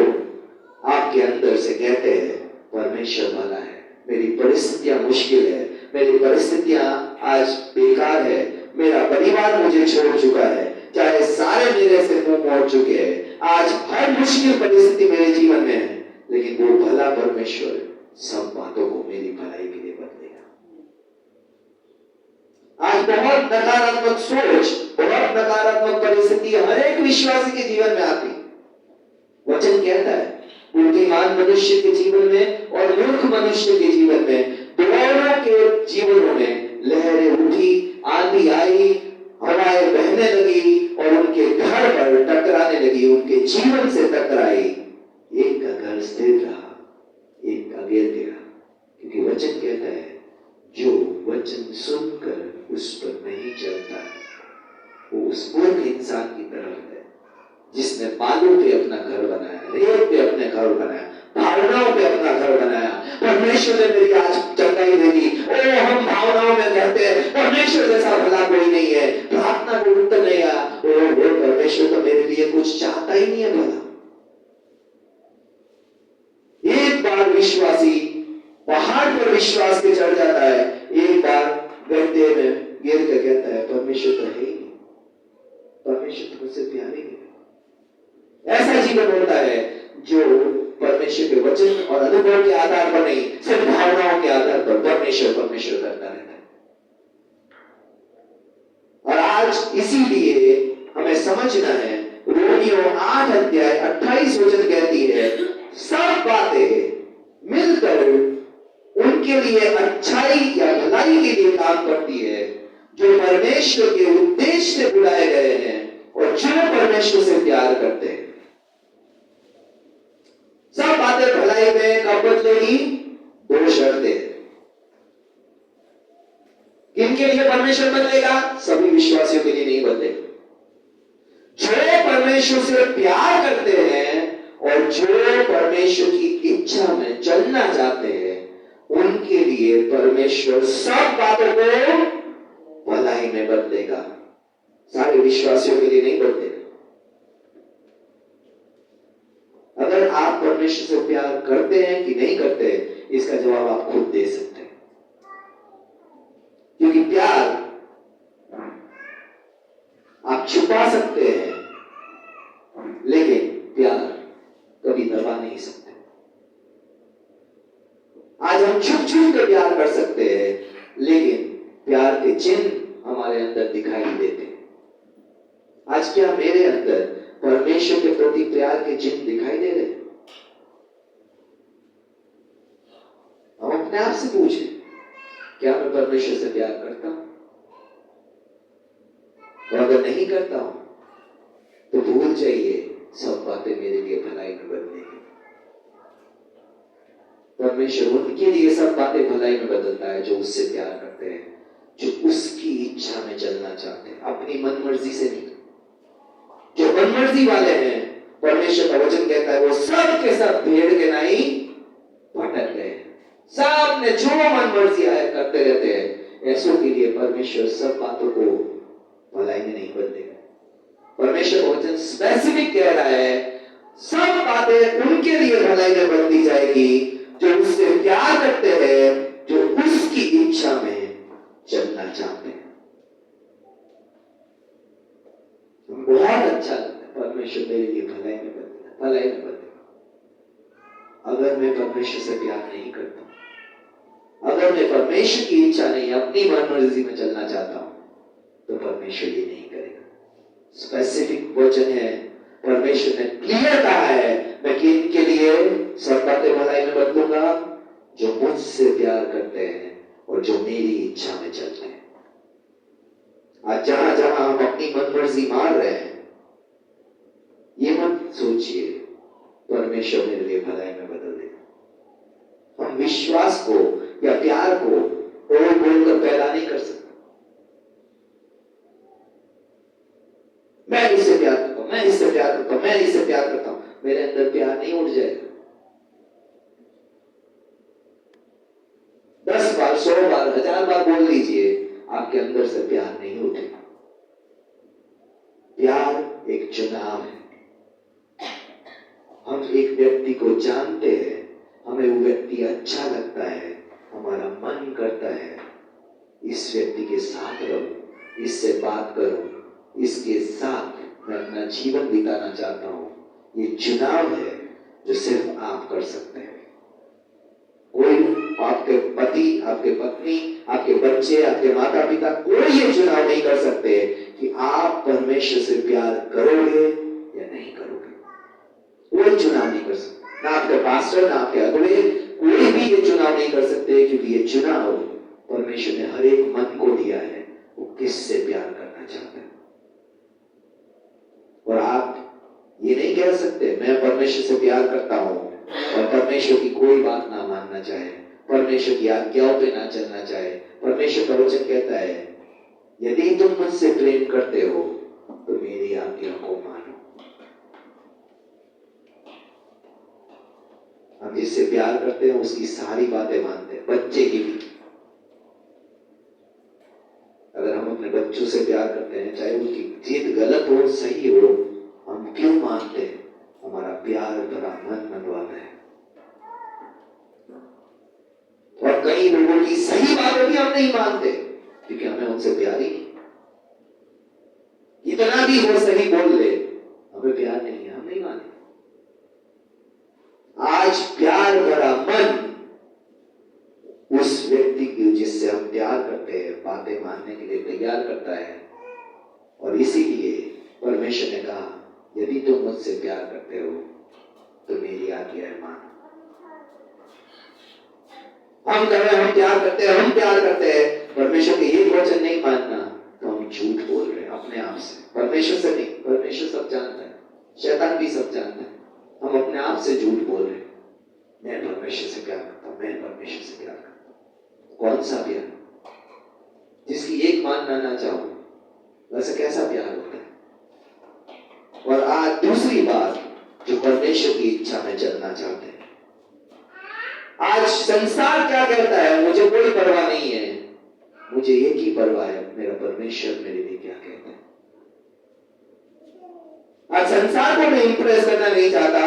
Speaker 2: आपके अंदर से कहते हैं परमेश्वर भला है, मेरी परिस्थितियां मुश्किल है, मेरी परिस्थितियां आज बेकार है, मेरा परिवार मुझे छोड़ चुका है, चाहे सारे मेरे से मुंह मोड़ चुके हैं, आज हर मुश्किल परिस्थिति मेरे जीवन में है, लेकिन वो भला परमेश्वर सब बातों को मेरी भलाई के लिए बदलेगा। आज बहुत नकारात्मक सोच, बहुत नकारात्मक परिस्थिति हर एक विश्वासी के जीवन में आती। वचन कहता है बुद्धिमान मनुष्य के जीवन में और मूर्ख मनुष्य के जीवन में, दोनों के जीवनों में लहरें उठी, आंधी आई, हवाएं बहने लगी और उनके घर पर टकराने लगी, उनके जीवन से टकराई। एक का घर स्थिर रहा, एक का गिर गया, क्योंकि वचन कहता है जो वचन सुनकर उस पर नहीं चलता है, वो उस मूर्ख इंसान की तरह है जिसने बालू पे अपना घर बनाया, रेत पे अपने घर बनाया, भावनाओं पे अपना घर बनाया। परमेश्वर ने मेरी आज चंगाई दे दी, ओ हम भावनाओं में कहते हैं परमेश्वर जैसा भला कोई नहीं है, प्रार्थना को उत्तर नहीं आया, ओ परमेश्वर तो मेरे लिए कुछ चाहता ही नहीं है भला। एक बार विश्वासी पहाड़ पर विश्वास के चढ़ जाता है, एक बार गड्ढे में गिर के कहता है परमेश्वर तो है ही नहीं, परमेश्वर तो मुझसे प्यार ही नहीं। ऐसा जीवन होता है जो परमेश्वर के वचन और अनुभव के आधार पर नहीं, सिर्फ भावनाओं के आधार पर परमेश्वर करता रहता है। और आज इसीलिए हमें समझना है, रोमियो 8 अध्याय 28 वचन कहती है सब बातें मिलकर उनके लिए अच्छाई या भलाई के लिए काम करती है जो परमेश्वर के उद्देश्य से बुलाए गए हैं और जो परमेश्वर से प्यार करते हैं। सब बातें भलाई में कब बदलेगी? दो शर्तें। किनके लिए परमेश्वर बदलेगा? सभी विश्वासियों के लिए नहीं बदलेगा। जो परमेश्वर से प्यार करते हैं और जो परमेश्वर की इच्छा में चलना चाहते हैं, उनके लिए परमेश्वर सब बातों को भलाई में बदलेगा। सारे विश्वासियों के लिए नहीं बदलेगा। अगर आप परमेश्वर से प्यार करते हैं कि नहीं करते, इसका जवाब आप खुद दे सकते हैं। क्योंकि प्यार आप छुपा सकते हैं, लेकिन प्यार कभी दबा नहीं सकते। आज हम छुप छुप कर प्यार कर सकते हैं, लेकिन प्यार के चिन्ह हमारे अंदर दिखाई देते हैं। आज क्या मेरे अंदर परमेश्वर के प्रति प्यार के चिन्ह दिखाई दे रहे हैं? हम अपने आप से पूछें, क्या मैं परमेश्वर से प्यार करता हूं? और अगर नहीं करता हूं तो भूल जाइए, सब बातें मेरे लिए भलाई में बदलेंगी। परमेश्वर उनके लिए सब बातें भलाई में बदलता है जो उससे प्यार करते हैं, जो उसकी इच्छा में चलना चाहते हैं, अपनी मनमर्जी से नहीं। जो मनमर्जी वाले हैं, परमेश्वर का वचन कहता है वो सब के सब भेड़ के नाई भटक गए। सब ने जो मनमर्जी आया करते रहते हैं। ऐसों के लिए परमेश्वर सब बातों को भलाई में नहीं बदलेगा। परमेश्वर का वचन स्पेसिफिक कह रहा है, सब बातें उनके लिए भलाई में बदली जाएगी जो उससे प्यार करते हैं, जो उसकी इच्छा में चलना चाहते हैं। बहुत अच्छा लगता है, परमेश्वर मेरे लिए भलाई में बदलेगा, भलाई में बदलेगा। अगर मैं परमेश्वर से प्यार नहीं करता, अगर मैं परमेश्वर की इच्छा नहीं, अपनी मनमर्जी में चलना चाहता हूं, तो परमेश्वर ये नहीं करेगा। स्पेसिफिक वचन है, परमेश्वर ने क्लियर कहा है, मैं किनके लिए सब बातें भलाई में बदलूंगा, जो मुझसे प्यार करते हैं और जो मेरी इच्छा में चलते हैं। आज जहां जहां हम अपनी मनमर्जी मार रहे हैं, ये मत सोचिए परमेश्वर मेरे लिए भलाई में बदल देगा। हम विश्वास को या प्यार को बोल बोलकर पैदा नहीं कर सकते। मैं इससे प्यार करता हूं, मैं इससे प्यार करता हूं, मैं इससे प्यार करता हूं, मेरे अंदर प्यार नहीं उठ जाएगा। 10 बार, 100 बार, 1000 बार बोल लीजिए, आपके अंदर से प्यार नहीं उठेगा। प्यार एक चुनाव है। हम एक व्यक्ति को जानते हैं, हमें वो व्यक्ति अच्छा लगता है, हमारा मन करता है इस व्यक्ति के साथ रहूं, इससे बात करूं, इसके साथ मैं अपना जीवन बिताना चाहता हूं। ये चुनाव है जो सिर्फ आप कर सकते हैं। कोई आपके पति, आपके पत्नी, आपके बच्चे, आपके माता पिता, कोई ये चुनाव नहीं कर सकते कि आप परमेश्वर से प्यार करोगे या नहीं करोगे। कोई चुनाव नहीं कर सकते, ना आपके पास्टर, ना आपके अगुवे, कोई भी ये चुनाव नहीं कर सकते, क्योंकि ये चुनाव परमेश्वर ने हर एक मन को दिया है, वो किससे प्यार करना चाहता है। और आप ये नहीं कह सकते मैं परमेश्वर से प्यार करता हूं और परमेश्वर की कोई बात ना मानना चाहे, परमेश्वर की आज्ञाओं पे ना चलना चाहे। परमेश्वर का वचन कहता है, यदि तुम मुझसे प्रेम करते हो तो मेरी आज्ञा को मानो। हम जिससे प्यार करते हैं उसकी सारी बातें मानते हैं, बच्चे की भी। अगर हम अपने बच्चों से प्यार करते हैं, चाहे उनकी जिद गलत हो सही हो, हम क्यों मानते हैं? हमारा प्यार भरा मन मनवाता है। और कई लोगों की सही बातें भी हम नहीं मानते, क्योंकि हमें उनसे प्यार ही नहीं। इतना भी वो सही बोल ले, हमें प्यार नहीं है, हम नहीं मानते। आज प्यार भरा मन उस व्यक्ति की जिससे हम प्यार करते हैं बातें मानने के लिए तैयार करता है। और इसीलिए परमेश्वर ने कहा, यदि तुम मुझसे प्यार करते हो तो मेरी आज्ञा मानो। हम कह रहे हैं हम प्यार करते हैं, हम प्यार करते हैं, परमेश्वर के एक वचन नहीं मानना, तो हम झूठ बोल रहे हैं अपने आप से, परमेश्वर से नहीं। परमेश्वर सब जानता है, शैतान भी सब जानता है। हम अपने आप से झूठ बोल रहे हैं, मैं परमेश्वर से प्यार करता हूं, मैं परमेश्वर से प्यार करता हूं। कौन सा प्यार? जिसकी एक मानना ना चाहो, वैसे कैसा प्यार होता है? और आज दूसरी बात, जो परमेश्वर की इच्छा में चलना चाहते हैं। आज संसार क्या कहता है, मुझे कोई परवाह नहीं है, मुझे एक ही परवाह है, मेरा परमेश्वर मेरे लिए क्या कहता है। आज संसार को मैं इंप्रेस करना नहीं चाहता,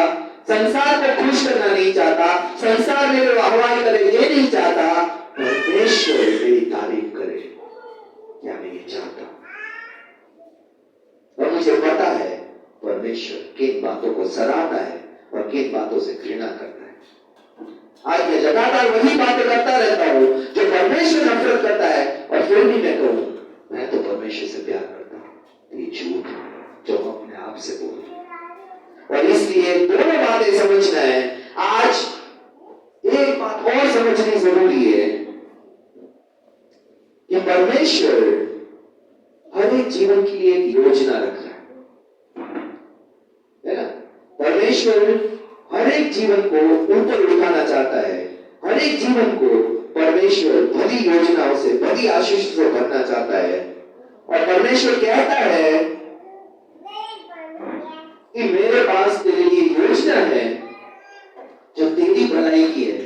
Speaker 2: संसार को खुश करना नहीं चाहता, संसार मेरे वाहवाही करे ये नहीं चाहता, परमेश्वर मेरी तारीफ करे, क्या मैं ये चाहता हूं। और मुझे पता है परमेश्वर किन बातों को सराहता है और किन बातों से घृणा करता है। आज मैं लगातार वही बातें करता रहता हूं जो परमेश्वर नफरत करता है, और फिर भी मैं कहूं मैं तो परमेश्वर से प्यार करता हूं। ये झूठ जो हम अपने आप से बोल रहे हैं। और इसलिए दोनों बातें समझना है। आज एक बात और समझनी जरूरी है कि परमेश्वर हर एक जीवन के लिए एक योजना रख रहा है ना। परमेश्वर हर एक जीवन को ऊपर उठाना चाहता है, हर एक जीवन को परमेश्वर भली योजनाओं से, भली आशीष से भरना चाहता है। और परमेश्वर कहता है कि मेरे पास तेरे लिए योजना है जो तेरी भलाई की है,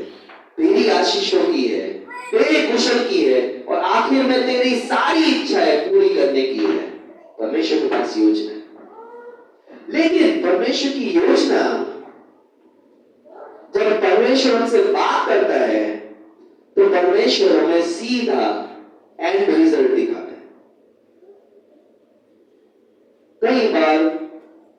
Speaker 2: तेरी आशीषों की है, तेरे कुशल की है, और आखिर में तेरी सारी इच्छाएं पूरी करने की है। परमेश्वर के पास योजना है। लेकिन परमेश्वर की योजना परमेश्वर हमसे बात करता है तो परमेश्वर हमें सीधा एंड रिजल्ट दिखाता है। कई बार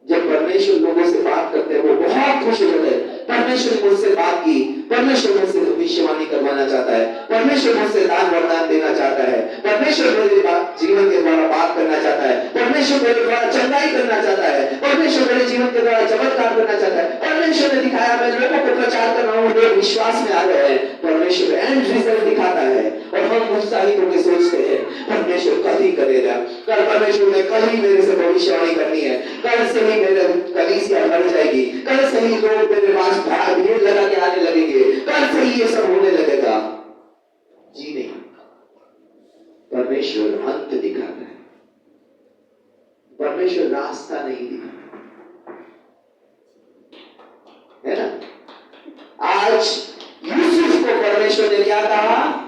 Speaker 2: जब परमेश्वर लोगों से बात करते हैं वो बहुत खुश हो जाते हैं, परमेश्वर ने मुझसे बात की, परमेश्वर मुझसे भविष्यवाणी करवाना चाहता है, परमेश्वर मुझसे दान वरदान देना चाहता है, परमेश्वर मेरे जीवन के द्वारा बात करना चाहता है, परमेश्वर मेरे द्वारा चंगाई करना चाहता है, परमेश्वर मेरे जीवन के द्वारा चमत्कार करना चाहता है, परमेश्वर ने दिखाया मैं लोगों को प्रचार कर रहा हूँ, लोग विश्वास में आ रहे हैं, परमेश्वर एंड रिजल्ट दिखाता है और हम उत्साहित होकर सोचते हैं परमेश्वर कल ही करेगा, कल परमेश्वर ने कल ही मेरे से भविष्यवाणी करनी है, कल से ही मेरे कलीसिया भर जाएगी, कल से ही लोग मेरे पास भीड़ लगा के आने लगेंगे, कल से ही ये सब होने लगेगा। जी नहीं, परमेश्वर अंत दिखाता है, परमेश्वर रास्ता नहीं दिखाता, है ना। आज यूसुफ को परमेश्वर ने क्या कहा?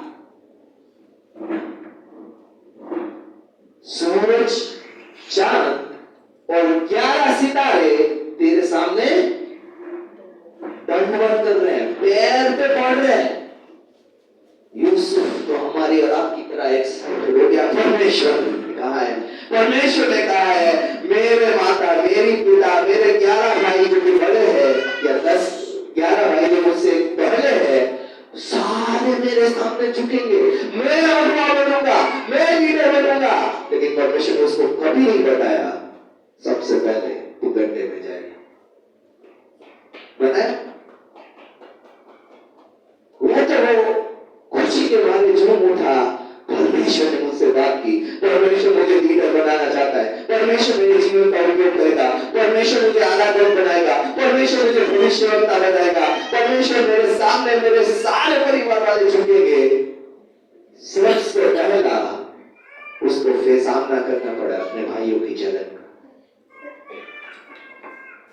Speaker 2: सूरज, चांद और 11 सितारे तेरे सामने दंडवत कर रहे हैं, पैर पे पड़ रहे हैं। यूसुफ तो हमारी और आपकी तरह एक्साइटेड हो गया। परमेश्वर ने कहा है, परमेश्वर ने कहा है मेरे माता, मेरी पिता, मेरे 11 भाई जो कि बड़े हैं या 11 भाई जो मुझसे पहले हैं, सारे मेरे सामने झुकेंगे, मैं अगुवा बनूंगा, मैं लीडर बनूंगा। लेकिन परमेश्वर ने उसको कभी नहीं बताया सबसे पहले तू गड्ढे में जाएगा। बताया वो तो खुशी के मारे झूम उठा, परमेश्वर ने मुझसे बात की, परमेश्वर मुझे लीडर बनाना चाहता है, परमेश्वर मेरे जीवन का उपयोग करेगा, परमेश्वर मुझे आराधक बनाएगा, परमेश्वर मुझे भविष्यवक्ता बनाएगा, परमेश्वर मेरे सामने मेरे सारे परिवार वाले झुकेंगे। सबसे पहला उसको फिर सामना करना पड़ा अपने भाइयों की जलन का।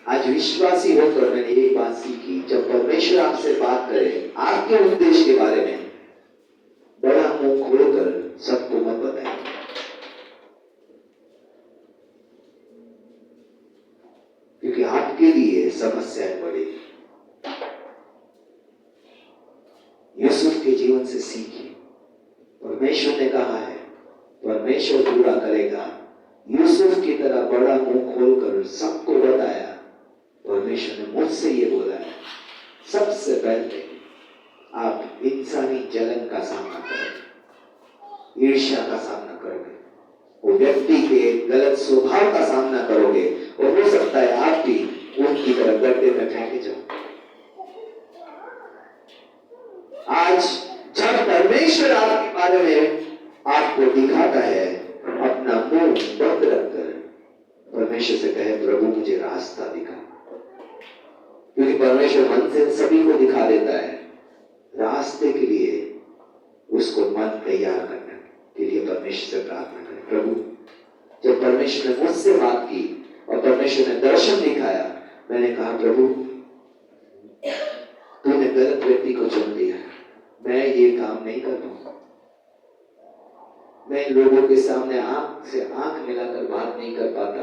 Speaker 2: आज विश्वासी होकर मैंने एक बात सीखी, जब परमेश्वर आपसे बात करे आपके उद्देश्य के बारे में, बड़ा मुंह खोलकर सबको मत बताएं, क्योंकि आपके लिए समस्याएं बढ़ेगी। यूसुफ के जीवन से सीखिए, परमेश्वर ने कहा है परमेश्वर पूरा करेगा। यूसुफ की तरह बड़ा मुंह खोलकर सबको बताया, परमेश्वर ने मुझसे ये बोला है। सबसे पहले आप इंसानी जलन का सामना करोगे, ईर्ष्या का सामना करोगे, वो व्यक्ति के गलत स्वभाव का सामना करोगे और हो सकता है आप भी उनकी तरफ गड्ढे में फेंके जाओ। आज जब परमेश्वर आपके बारे में आपको दिखाता है, अपना मुंह बंद रखकर परमेश्वर से कहे प्रभु मुझे रास्ता दिखा, क्योंकि परमेश्वर मंजिल सभी को दिखा देता है, रास्ते के लिए उसको मन तैयार करने के लिए परमेश्वर से प्रार्थना करें। प्रभु जब परमेश्वर ने मुझसे बात की और परमेश्वर ने दर्शन दिखाया, मैंने कहा प्रभु तूने गलत व्यक्ति को चुन लिया, मैं ये काम नहीं कर पाऊंगा, मैं लोगों के सामने आंख से आंख मिलाकर बात नहीं कर पाता।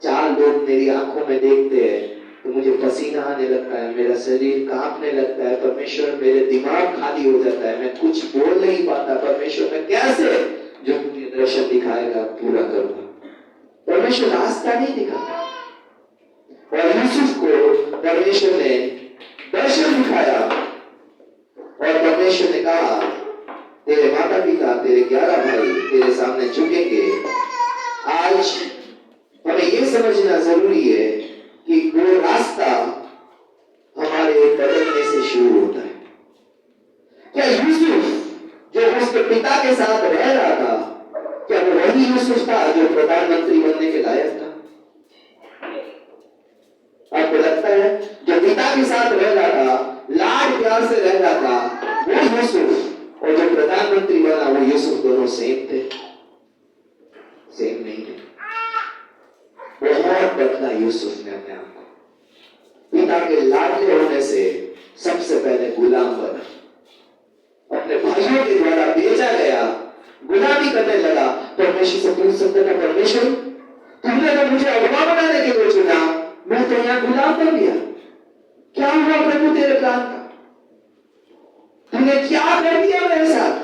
Speaker 2: 4 लोग मेरी आंखों में देखते हैं तो मुझे पसीना आने लगता है, मेरा शरीर कांपने लगता है, परमेश्वर मेरे दिमाग खाली हो जाता है, मैं कुछ बोल नहीं पाता। परमेश्वर मैं कैसे जो मुझे दर्शन दिखाएगा पूरा करूंगा। परमेश्वर रास्ता नहीं दिखाता, और यूसुफ को परमेश्वर ने दर्शन दिखाया और परमेश्वर ने कहा तेरे माता पिता, तेरे 11 भाई तेरे सामने झुकेंगे। आज हमें यह समझना जरूरी है कि वो रास्ता हमारे बदलने से शुरू होता है। क्या यूसुफ जो उसके पिता के साथ रह रहा था, क्या वो वही यूसुफ था जो प्रधानमंत्री बनने के लायक था? आपको लगता है जो पिता के साथ रह रहा था, लाड प्यार से रह रहा था, वो यूसुफ और जो प्रधानमंत्री बना वो यूसुफ दोनों सेम थे? सेम नहीं थे। बहुत बदला यूसुफ ने अपने आप को। पिता के लाडले होने से सबसे पहले गुलाम बना, अपने भाइयों के द्वारा बेचा गया, गुलामी करने लगा। परमेश्वर से पूछ सकता था, परमेश्वर तुमने तो मुझे अगुवा बनाने के लिए चुना, मैं तो यहाँ गुलाम बन गया, क्या हुआ प्रभु तेरे प्लान का? तूने क्या कर दिया मेरे साथ?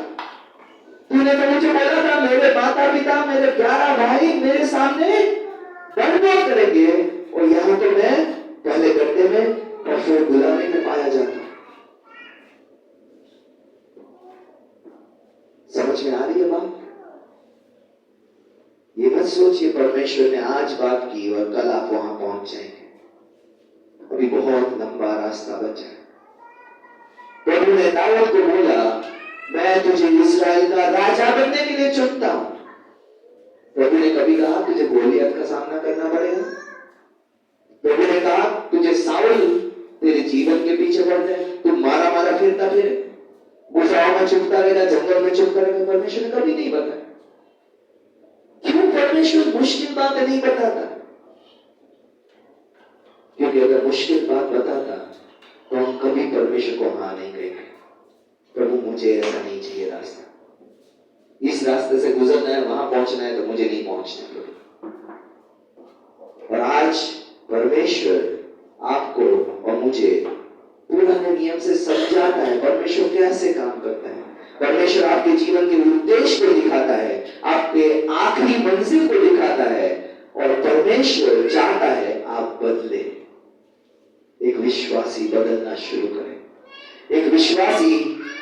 Speaker 2: तूने तो मुझे बोला था मेरे माता पिता, मेरे 11 भाई मेरे सामने दंडवत करेंगे, और यहाँ तो मैं पहले गड्ढे में और फिर गुलामी में पाया जाता। समझ में आ रही है बात? ये मत सोचिए परमेश्वर ने आज बात की और कल आप वहां पहुंच जाएंगे। अभी बहुत लंबा रास्ता बचा है। प्रभु ने दाऊद को बोला, मैं तुझे इस्राएल का राजा बनने के लिए चुनता हूं। प्रभु ने कभी कहा तुझे गोलियत का सामना करना पड़ेगा? प्रभु ने कहा तुझे साउल तेरे जीवन के पीछे पड़ जाए, तू मारा मारा फिरता फिरे, गुफाओं में छुपता रहेगा, जंगल में छुपता रहेगा? परमेश्वर ने कभी नहीं बताया। क्यों परमेश्वर मुश्किल बातें नहीं बताता? क्योंकि अगर मुश्किल बात बताता तो हम कभी परमेश्वर को हाँ नहीं कहेंगे। प्रभु मुझे ऐसा नहीं चाहिए रास्ता, इस रास्ते से गुजरना है, वहां पहुंचना है, तो मुझे नहीं पहुंचना प्रभु। और आज परमेश्वर आपको और मुझे पुराने नियम से समझाता है परमेश्वर कैसे काम करता है। परमेश्वर आपके जीवन के उद्देश्य को दिखाता है, आपके आखिरी मंजिल को दिखाता है, और परमेश्वर चाहता है आप बदले। एक विश्वासी बदलना शुरू करें। एक विश्वासी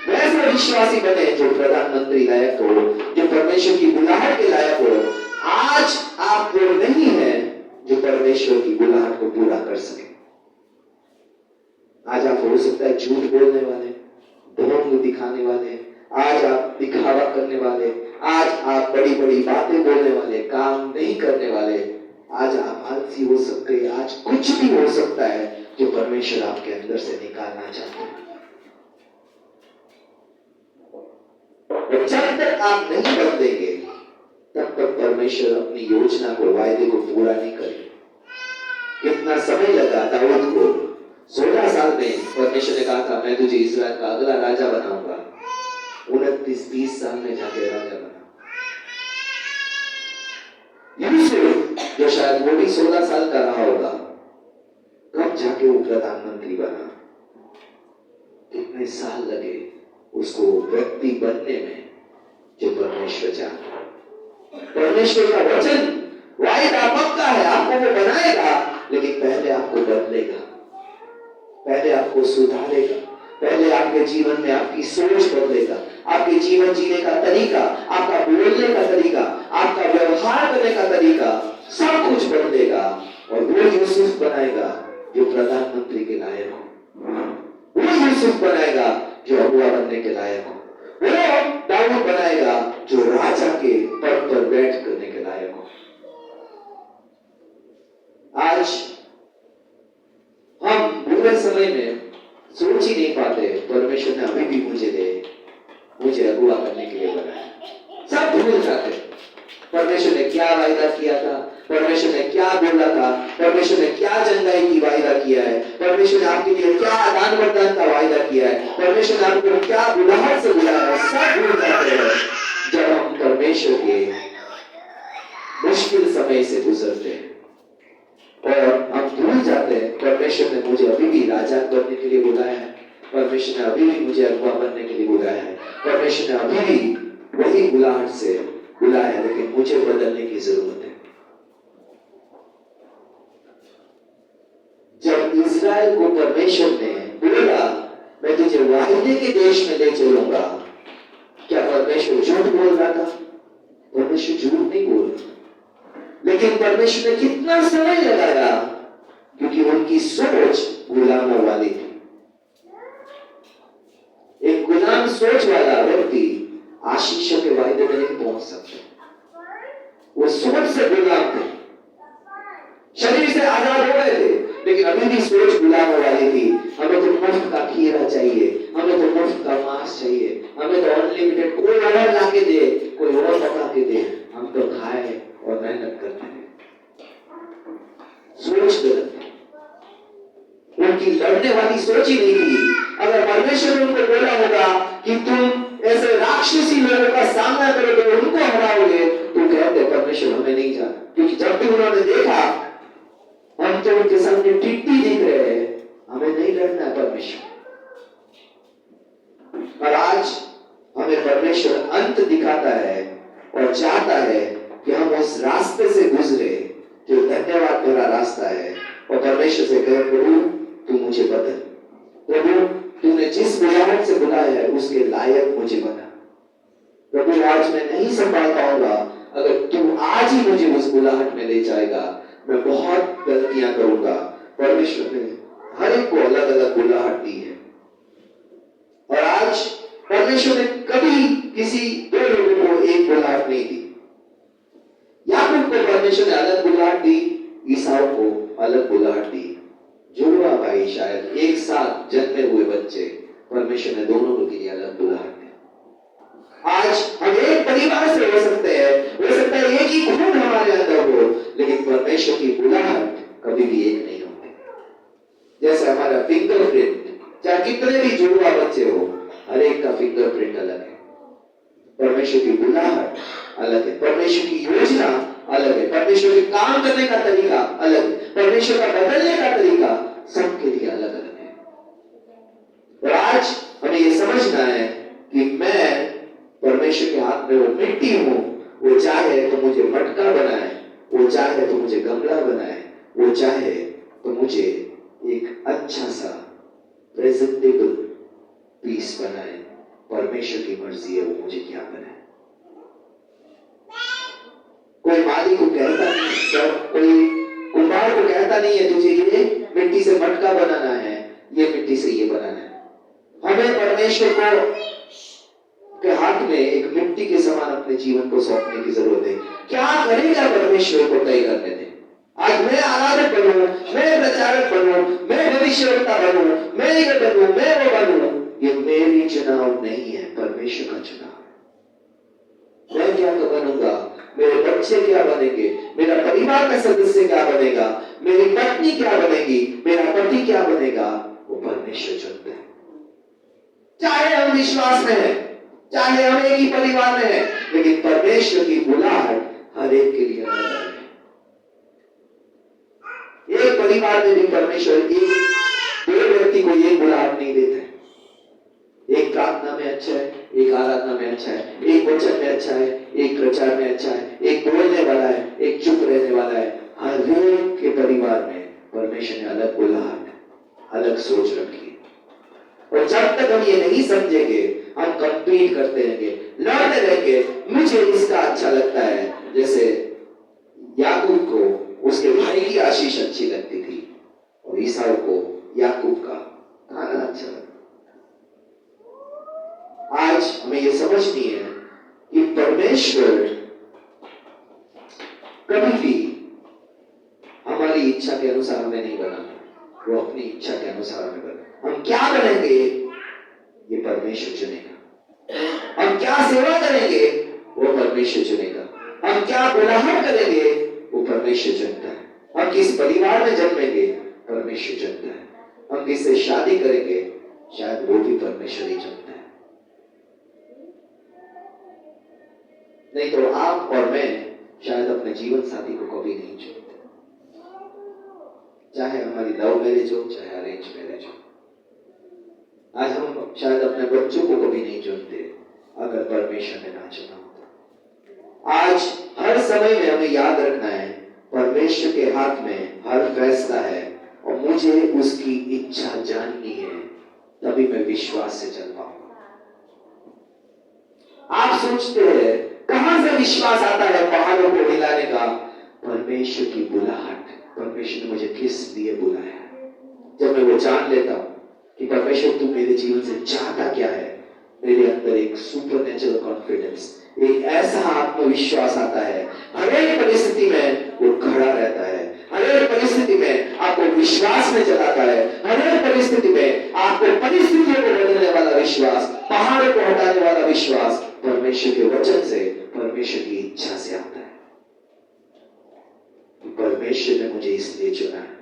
Speaker 2: वैसा विश्वासी बने जो प्रधानमंत्री लायक हो, जो परमेश्वर की बुलाहट के लायक हो। आज आप वो नहीं है जो परमेश्वर की बुलाहट को पूरा कर सके। आज आप हो सकता है झूठ बोलने वाले, ढोंग दिखाने वाले, आज आप दिखावा करने वाले, आज आप बड़ी बड़ी बातें बोलने वाले, काम नहीं करने वाले, आज आप आलसी हो सकते हैं, आज कुछ भी हो सकता है जो परमेश्वर आपके अंदर से निकालना चाहते हैं। और जब तक आप नहीं बदलेंगे तब तक परमेश्वर अपनी योजना को, वायदे को पूरा नहीं करेगा। कितना समय लगा दाऊद को? 16 साल में परमेश्वर ने कहा था मैं तुझे इस्राएल का अगला राजा बनाऊंगा। 29-30 साल में जाके राजा बना। यूसुफ जो शायद वो भी 16 साल का रहा होगा, कब जाके वो प्रधानमंत्री बना? कितने साल लगे उसको व्यक्ति बनने में जो परमेश्वर चाहता है। परमेश्वर का वचन वायदा पक्का है, आपको वो बनाएगा, लेकिन पहले आपको बदलेगा, पहले आपको सुधारेगा, पहले आपके जीवन में आपकी सोच बदलेगा, आपके जीवन जीने का तरीका, आपका बोलने का तरीका, आपका व्यवहार करने का तरीका, सब कुछ बदलेगा। और वो यूसुफ बनाएगा जो प्रधानमंत्री के लायक हो, वो यूसुफ बनाएगा जो अगुआ बनने के लायक हो, वो दाऊद बनाएगा जो राजा के पद पर बैठ करने के लायक हो। आज हम बुरे समय में सोच ही नहीं पाते परमेश्वर ने अभी भी मुझे अगुआ करने के लिए बनाया। सब भूल जाते परमेश्वर ने क्या वायदा किया था, परमेश्वर ने क्या बोला था, परमेश्वर ने क्या चंगाई की वायदा किया है, परमेश्वर ने आपके लिए क्या दान वरदान का वायदा किया है, परमेश्वर ने आपको क्या बुलाहट से बुलाया है, सब भूल जाते हैं जब हम परमेश्वर के मुश्किल समय से गुजरते हैं। और हम भूल जाते हैं परमेश्वर ने मुझे अभी भी राजा बनने के लिए बुलाया है, परमेश्वर ने अभी भी मुझे अगुआ बनने के लिए बुलाया है, परमेश्वर ने अभी भी वही बुलाहट से बुलाया है, लेकिन मुझे बदलने की जरूरत है। जब इस्राएल को परमेश्वर ने बोला मैं तुझे वायदे के देश में ले चलूंगा, क्या परमेश्वर झूठ बोल रहा था? परमेश्वर झूठ नहीं बोल रहा, लेकिन परमेश्वर ने कितना समय लगाया, क्योंकि उनकी सोच गुलामों वाली थी। एक गुलाम सोच वाला व्यक्ति आशीषों के वायदे में नहीं पहुंच सकता। वो सोच से गुलाम थे, शरीर से आजाद हो गए थे, लेकिन अभी भी सोच गुलामों वाली थी। हमें तो मुफ्त का खीरा चाहिए, हमें तो मुफ्त का मांस चाहिए, हमें तो अनलिमिटेड, कोई और ला के दे, कोई और पका के दे, हम तो खाए और मेहनत करते हैं। सोच गलत है, उनकी लड़ने वाली सोच ही नहीं थी। अगर परमेश्वर ने उनको बोला होगा कि तुम ऐसे राक्षसी लोगों का सामना करोगे, उनको हराओगे, तो कहते परमेश्वर हमें नहीं जाना, क्योंकि जब भी उन्होंने देखा हम तो उनके सामने टिट्टी दिख रहे हैं, हमें नहीं लड़ना है परमेश्वर। और और चाहता है कि हम उस रास्ते से गुजरे जो धन्यवाद भरा रास्ता है, और परमेश्वर से कहे, प्रभु तू मुझे बदल, प्रभु तूने जिस बुलाहट से बुलाया है उसके लायक मुझे बना। प्रभु आज मैं नहीं संभाल पाऊंगा, अगर तू आज ही मुझे उस बुलाहट में ले जाएगा, मैं बहुत गलतियां करूंगा। परमेश्वर ने हर एक को अलग अलग बुलाहट दी है, और आज परमेश्वर ने कभी किसी दो लोगों को एक बुलाहट नहीं दी। याकूब को परमेश्वर ने अलग बुलाहट दी, ईसाऊ को अलग बुलाहट दी। जुड़वा भाई शायद एक साथ जन्मे हुए बच्चे, परमेश्वर ने दोनों को लिए अलग बुलाहट दी। आज हम एक परिवार से हो सकते हैं, हो सकता है एक ही खून हमारे अंदर हो, लेकिन परमेश्वर की बुलाहट कभी भी एक नहीं होती। जैसे हमारा फिंगरप्रिंट, चाहे कितने भी जुड़वा बच्चे हो, हर एक का फिंगरप्रिंट अलग है। परमेश्वर की बुलाहट अलग है, परमेश्वर की योजना अलग है, परमेश्वर के काम करने का तरीका अलग है, परमेश्वर का बदलने का तरीका सबके लिए अलग अलग है। और आज हमें ये समझना है कि मैं परमेश्वर के हाथ में वो मिट्टी हूं, वो चाहे तो मुझे मटका बनाए, वो चाहे तो मुझे गमला बनाए, वो चाहे तो मुझे एक अच्छा सा प्रेजेंटेबल पीस बनाए। परमेश्वर की मर्जी है वो मुझे क्या बनाए। कोई माली को कहता नहीं, कोई कुम्हार को कहता नहीं है तुझे ये मिट्टी से मटका बनाना है, ये मिट्टी से ये बनाना है। हमें परमेश्वर को के हाथ में एक मिट्टी के समान अपने जीवन को सौंपने की जरूरत है। क्या करेगा परमेश्वर को तय करने दें। आज मैं आराधक बनूं, मैं प्रचारक बनूं, मैं भविष्यवक्ता बनूं, मैं ये बनूं, मैं वो बनूं, ये मेरी चुनाव नहीं है, परमेश्वर का चुनाव है। मैं क्या बनूंगा, मेरे बच्चे क्या बनेंगे, मेरा परिवार का सदस्य क्या बनेगा, मेरी पत्नी क्या बनेगी, मेरा पति क्या बनेगा, वो परमेश्वर चुनता है। चाहे हम विश्वास में हैं, चाहे हम एक ही परिवार में हैं, लेकिन परमेश्वर की बुलाहट हर एक के लिए अलग है। एक परिवार में भी परमेश्वर दो व्यक्ति को एक बुलाहट नहीं देते। एक प्रार्थना में अच्छा है, एक आराधना में अच्छा है, एक वचन में अच्छा है, एक प्रचार में अच्छा है, एक बोलने वाला है, एक चुप रहने वाला है। हर एक के परिवार में परमेश्वर ने अलग बुलाहट, अलग सोच रखी है। और जब तक हम ये नहीं समझेंगे, हम कंपीट करते रहेंगे, लड़ते रहेंगे। मुझे इसका अच्छा लगता है, जैसे याकूब को उसके भाई की आशीष अच्छी लगती थी, और ईसाऊ को याकूब का खाना अच्छा लगता। आज हमें यह समझनी है कि परमेश्वर कभी भी हमारी इच्छा के अनुसार हमें नहीं बनाता, वो अपनी इच्छा के अनुसार हमें बनाता। हम क्या करेंगे ये परमेश्वर चुनेगा, हम क्या सेवा करेंगे वो परमेश्वर चुनेगा, हम क्या बुलाहट करेंगे वो परमेश्वर चुनता है, हम किस परिवार में जन्मेंगे परमेश्वर चुनता है, हम किससे शादी करेंगे शायद वो भी परमेश्वर ही चुनता है। नहीं तो आप और मैं शायद अपने जीवन साथी को कभी नहीं चुनते, चाहे हमारी लव मैरिज हो चाहे अरेंज मैरिज हो। आज हम शायद अपने बच्चों को कभी नहीं चुनते अगर परमेश्वर ने ना चुना होता। आज हर समय में हमें याद रखना है परमेश्वर के हाथ में हर फैसला है, और मुझे उसकी इच्छा जाननी है, तभी मैं विश्वास से चल पाऊंगा। आप सोचते हैं कहां से विश्वास आता है पहाड़ों को हिलाने का? परमेश्वर की बुलाहट, परमेश्वर ने मुझे किस लिए बुलाया। जब मैं वो जान लेता हूं कि परमेश्वर तू मेरे जीवन से चाहता क्या है, मेरे अंदर एक सुपरनेचुरल कॉन्फिडेंस, एक ऐसा आत्मविश्वास आता है। हर एक परिस्थिति में वो खड़ा रहता है, हर एक परिस्थिति में आपको विश्वास में चलाता है, हर एक परिस्थिति में आपको परिस्थितियों को बदलने वाला विश्वास, पहाड़ों को हटाने वाला विश्वास परमेश्वर के वचन से, परमेश्वर की इच्छा से आता है। परमेश्वर ने मुझे इसलिए चुना है,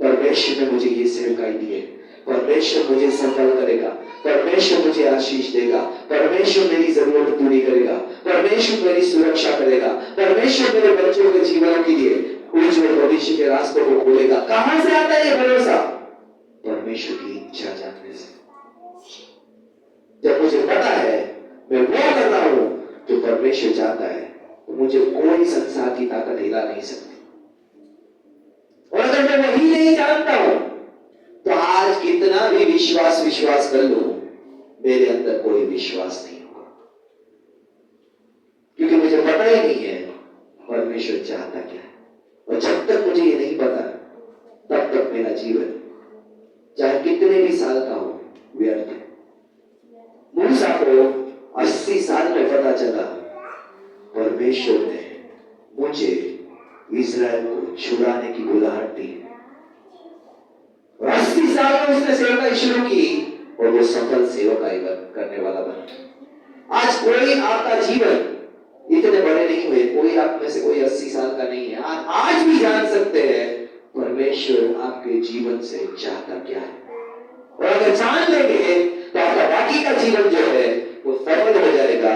Speaker 2: परमेश्वर ने मुझे ये सेवकाई दी है, परमेश्वर मुझे सफल करेगा, परमेश्वर मुझे आशीष देगा, परमेश्वर मेरी जरूरत पूरी करेगा, परमेश्वर मेरी सुरक्षा करेगा, परमेश्वर मेरे बच्चों के जीवन के लिए उज्जवल भविष्य के रास्तों को खोलेगा। कहां से आता है ये भरोसा? परमेश्वर की इच्छा जानने से। जब मुझे पता है मैं वो कर रहा हूं जो परमेश्वर चाहता है तो मुझे कोई संसार की ताकत हिला नहीं सकती। और अगर मैं वही नहीं जानता हूं तो आज कितना भी विश्वास कर लूं, मेरे अंदर कोई विश्वास नहीं होगा, क्योंकि मुझे पता ही नहीं है परमेश्वर चाहता क्या है। और जब तक मुझे ये नहीं पता तब तक मेरा जीवन चाहे कितने भी साल का हो व्यर्थ है। मूसा को 80 साल में पता चला परमेश्वर ने मुझे इस्राएल को छुड़ाने की बुलाहट दी, और 80 साल में उसने सेवकाई शुरू की और वो सफल सेवकाई करने वाला बना। आज कोई आपका जीवन इतने बड़े नहीं हुए, कोई आप में से कोई 80 साल का नहीं है। आज भी जान सकते हैं परमेश्वर आपके जीवन से चाहता क्या है, और अगर जान लेंगे तो आपका बाकी का जीवन जो है वो सफल हो जाएगा।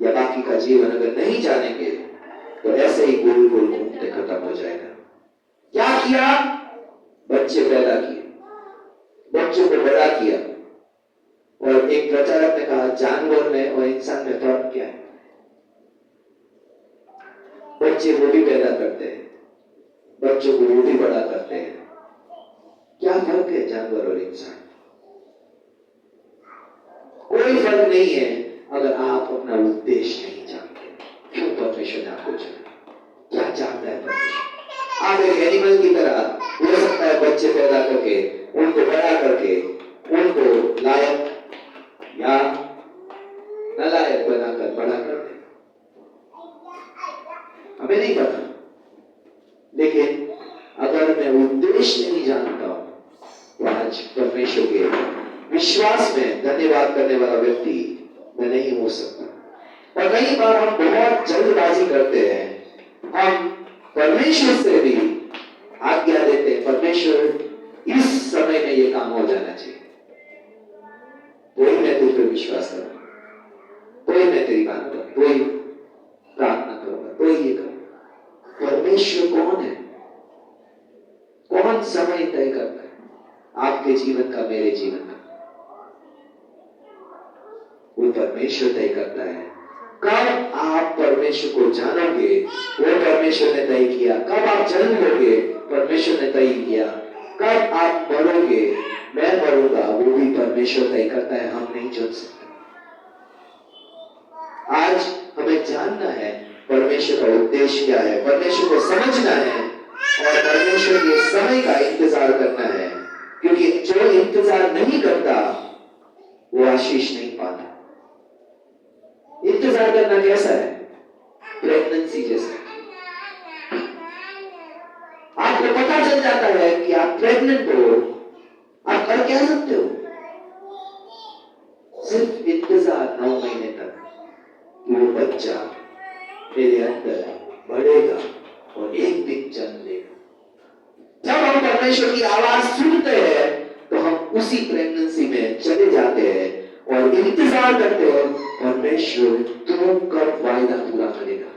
Speaker 2: या बाकी का जीवन अगर नहीं जानेंगे तो ऐसे ही गोल गोल घूमते खत्म हो जाएगा। क्या किया? बच्चे पैदा किए, बच्चों को बड़ा किया, और एक प्रचारक ने कहा जानवर में और इंसान में फर्क क्या है? बच्चे वो भी पैदा करते हैं, बच्चों को वो भी बड़ा करते हैं। क्या फर्क है जानवर और इंसान? कोई फर्क नहीं है अगर आप अपना उद्देश्य नहीं जानते। क्यों परमेश्वर ने आपको चुना? क्या चाहता है परमेश्वर? आप एक एनिमल की तरह हो सकता है बच्चे पैदा करके उनको बड़ा करके उनको लायक या नालायक बनाकर बड़ा कर दे, हमें नहीं पता। लेकिन अगर मैं उद्देश्य नहीं जानता हूं तो आज परमेश्वर के विश्वास में धन्यवाद करने वाला व्यक्ति मैं नहीं हो सकता। और कई बार हम बहुत जल्दबाजी करते हैं, हम परमेश्वर से भी आज्ञा देते हैं परमेश्वर इस समय में ये काम हो जाना चाहिए, तो ही मैं तुझ पर विश्वास करूंगा, तो ही मैं तेरी बात करूंगा, तो ही प्रार्थना करूंगा, तो ही ये करूंगा। परमेश्वर कौन है? कौन समय तय करता है आपके जीवन का, मेरे जीवन का? वो परमेश्वर तय करता है। कब आप परमेश्वर को जानोगे वो परमेश्वर ने तय किया। कब आप जन्म लोगे परमेश्वर ने तय किया। कब आप मरोगे, मैं मरूंगा, वो भी परमेश्वर तय करता है, हम नहीं चुन सकते। आज हमें जानना है परमेश्वर का उद्देश्य क्या है, परमेश्वर को समझना है और परमेश्वर के समय का इंतजार करना है, क्योंकि जो इंतजार नहीं करता वो आशीष नहीं पाता। इंतजार करना कैसा है? प्रेगनेंसी जैसा। आपको पता चल जाता है कि आप प्रेग्नेंट हो, आप कर क्या सकते हो? सिर्फ इंतजार 9 महीने तक कि वो बच्चा मेरे अंदर बढ़ेगा और एक दिन जन्म लेगा। जब हम परमेश्वर की आवाज सुनते हैं तो हम उसी प्रेगनेंसी में चले जाते हैं और इंतजार करते हैं परमेश्वर तू कब वायदा पूरा करेगा,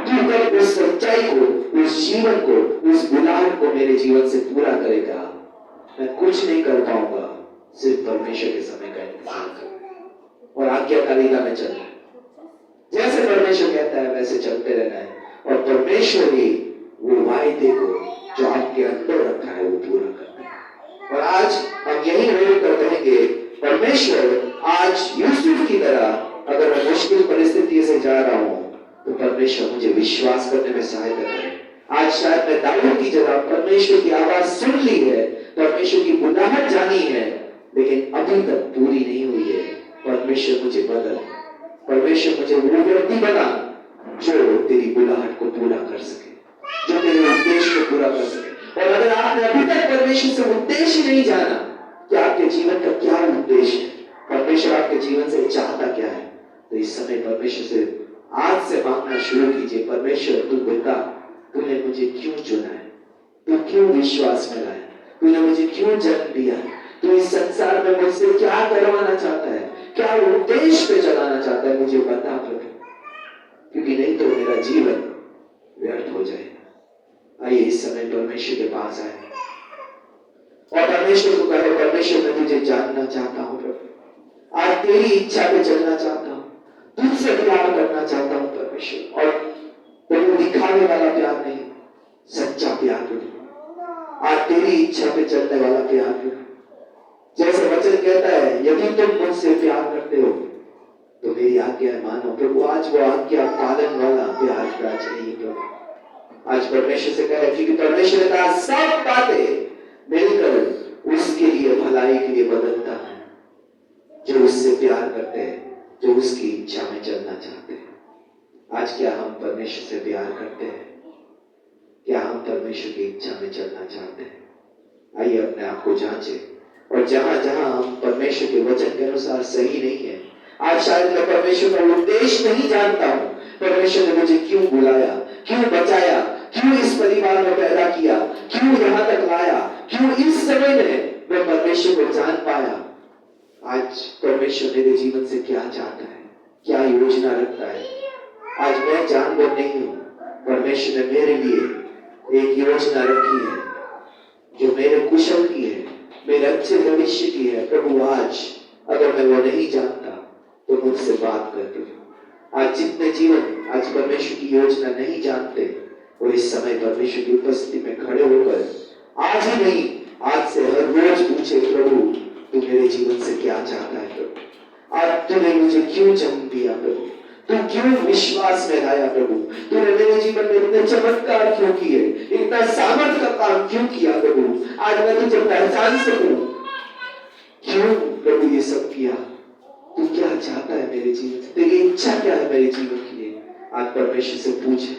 Speaker 2: तू कब उस सच्चाई को, उस जीवन को, उस बुलाहट को मेरे जीवन से पूरा करेगा। मैं कुछ नहीं कर पाऊंगा, सिर्फ परमेश्वर के समय का इंतजार करूं और आज्ञाकारिता में चलना। जैसे परमेश्वर कहता है वैसे चलते रहना है, और परमेश्वर ही वो वायदे को जो आपके अंदर रखा है वो पूरा करना है। और आज हम यही होल्ड कर रहेंगे परमेश्वर आज यूसुफ की तरह, अगर मैं मुश्किल परिस्थिति से जा रहा हूं तो परमेश्वर मुझे विश्वास करने में सहायता करे। आज शायद मैं दाऊद की जगह परमेश्वर की आवाज सुन ली है, परमेश्वर की बुलाहट जानी है, लेकिन अभी तक पूरी नहीं हुई है। परमेश्वर मुझे बदल, परमेश्वर मुझे वो व्यक्ति बना जो तेरी बुलाहट को पूरा कर सके, जो तेरे उद्देश्य को पूरा कर सके। और अगर आपने अभी तक परमेश्वर से उद्देश्य नहीं जाना कि आपके जीवन का क्या उद्देश्य है, परमेश्वर आपके जीवन से चाहता क्या है, तो इस समय परमेश्वर से आज से मांगना शुरू कीजिए। परमेश्वर तू बता, तूने मुझे क्यों चुना है, तू क्यों विश्वास में लाया, तूने मुझे क्यों जन्म दिया, तू इस संसार में मुझसे क्या करवाना चाहता है, क्या उद्देश्य पे चलाना चाहता है, मुझे बता प्रभु, क्योंकि नहीं तो मेरा जीवन व्यर्थ हो जाएगा। आइए इस समय परमेश्वर के पास आए और परमेश्वर को कहे, परमेश्वर मैं तुझे जानना चाहता हूं प्रभु, आज तेरी इच्छा पे चलना चाहता हूं, तुझसे प्यार करना चाहता हूं परमेश्वर। और प्रभु दिखावे वाला प्यार नहीं, सच्चा प्यार प्रभु। आज तेरी इच्छा पे चलने वाला प्यार प्रभु। जैसे वचन कहता है, यदि तुम मुझसे प्यार करते हो तो मेरी आज्ञा मानो प्रभु। आज वो आज्ञा पालन वाला प्यार का चाहिए प्रभु। आज परमेश्वर से कहे, क्योंकि परमेश्वर का सब बातें मिलकर उसके लिए भलाई के लिए बदलता है, जो उससे प्यार करते हैं, जो उसकी इच्छा में चलना चाहते हैं। आज क्या हम परमेश्वर से प्यार करते हैं? क्या हम परमेश्वर की इच्छा में चलना चाहते हैं? आइए अपने आप को जांचें, और जहां जहां हम परमेश्वर के वचन के अनुसार सही नहीं है, आज शायद मैं परमेश्वर का उद्देश्य नहीं जानता हूं, परमेश्वर ने मुझे क्यों बुलाया, क्यों बचाया, क्यों इस परिवार में पैदा किया, क्यों यहां तक लाया, क्यों इस समय में मैं परमेश्वर को जान पाया। आज परमेश्वर मेरे जीवन से क्या चाहता है, क्या योजना रखता है, आज मैं जानवर नहीं हूं। परमेश्वर ने मेरे लिए एक योजना रखी है जो मेरे कुशल की है, मेरे अच्छे भविष्य की है। प्रभु आज अगर मैं वो नहीं जानता तो मुझसे बात कर प्रभु। आज जितने जीवन आज परमेश्वर की योजना नहीं जानते, वो इस समय परमेश्वर की उपस्थिति में खड़े होकर आज ही नहीं, आज से हर रोज पूछे, प्रभु तू मेरे जीवन से क्या चाहता है प्रभु? आज तूने मुझे क्यों जन्म दिया प्रभु? तू क्यों विश्वास में लाया प्रभु? तूने मेरे जीवन में इतने चमत्कार क्यों किए, इतना सामर्थ्य का काम क्यों किया प्रभु? आज मैं तुझे पहचान सकूं, क्यों प्रभु ये सब किया? तू क्या चाहता है मेरे जीवन से? तेरी इच्छा क्या है मेरे जीवन के लिए? आज परमेश्वर से पूछे।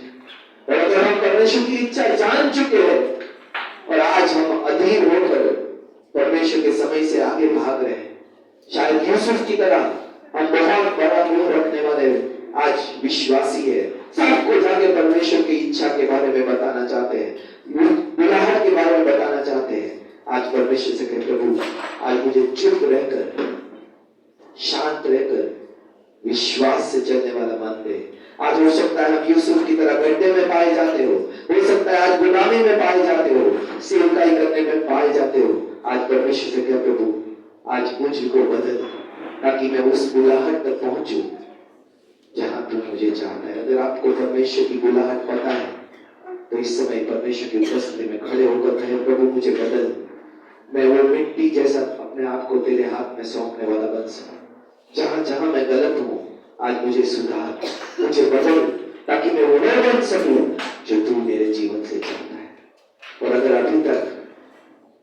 Speaker 2: और अगर हम परमेश्वर की इच्छा जान चुके हैं और आज हम अधीर होकर परमेश्वर के समय से आगे भाग रहे हैं, शायद यूसुफ की तरह हम बहुत बड़ा मुंह रखने वाले आज विश्वासी है, सबको जाके परमेश्वर की इच्छा के बारे में बताना चाहते हैं, बुलाहट के बारे में बताना चाहते हैं। आज परमेश्वर से कहे, प्रभु आज मुझे चुप रहकर, शांत रहकर विश्वास से चलने वाला मन दे। आज हो सकता है हम यूसुफ की तरह गड्ढे में पाए जाते हो सकता है आज गुलामी में पाए जाते हो, सेवकाई करने में पाए जाते हो। आज परमेश्वर से कहे, प्रभु आज मुझको बदल, ताकि मैं उस बुलाहट तक पहुंचूं जहां तू मुझे चाहता है। अगर आपको परमेश्वर की बुलाहट पता है तो इस समय परमेश्वर की उपस्थिति में खड़े होकर कहे, प्रभु मुझे बदल, मैं वो मिट्टी जैसा अपने आप को तेरे हाथ में सौंपने वाला बन सकूं। जहां जहां मैं गलत हूं आज मुझे सुधार, मुझे बदल, ताकि मैं वो बन सकूं जो तू मेरे जीवन से चाहता है। और अगर अभी तक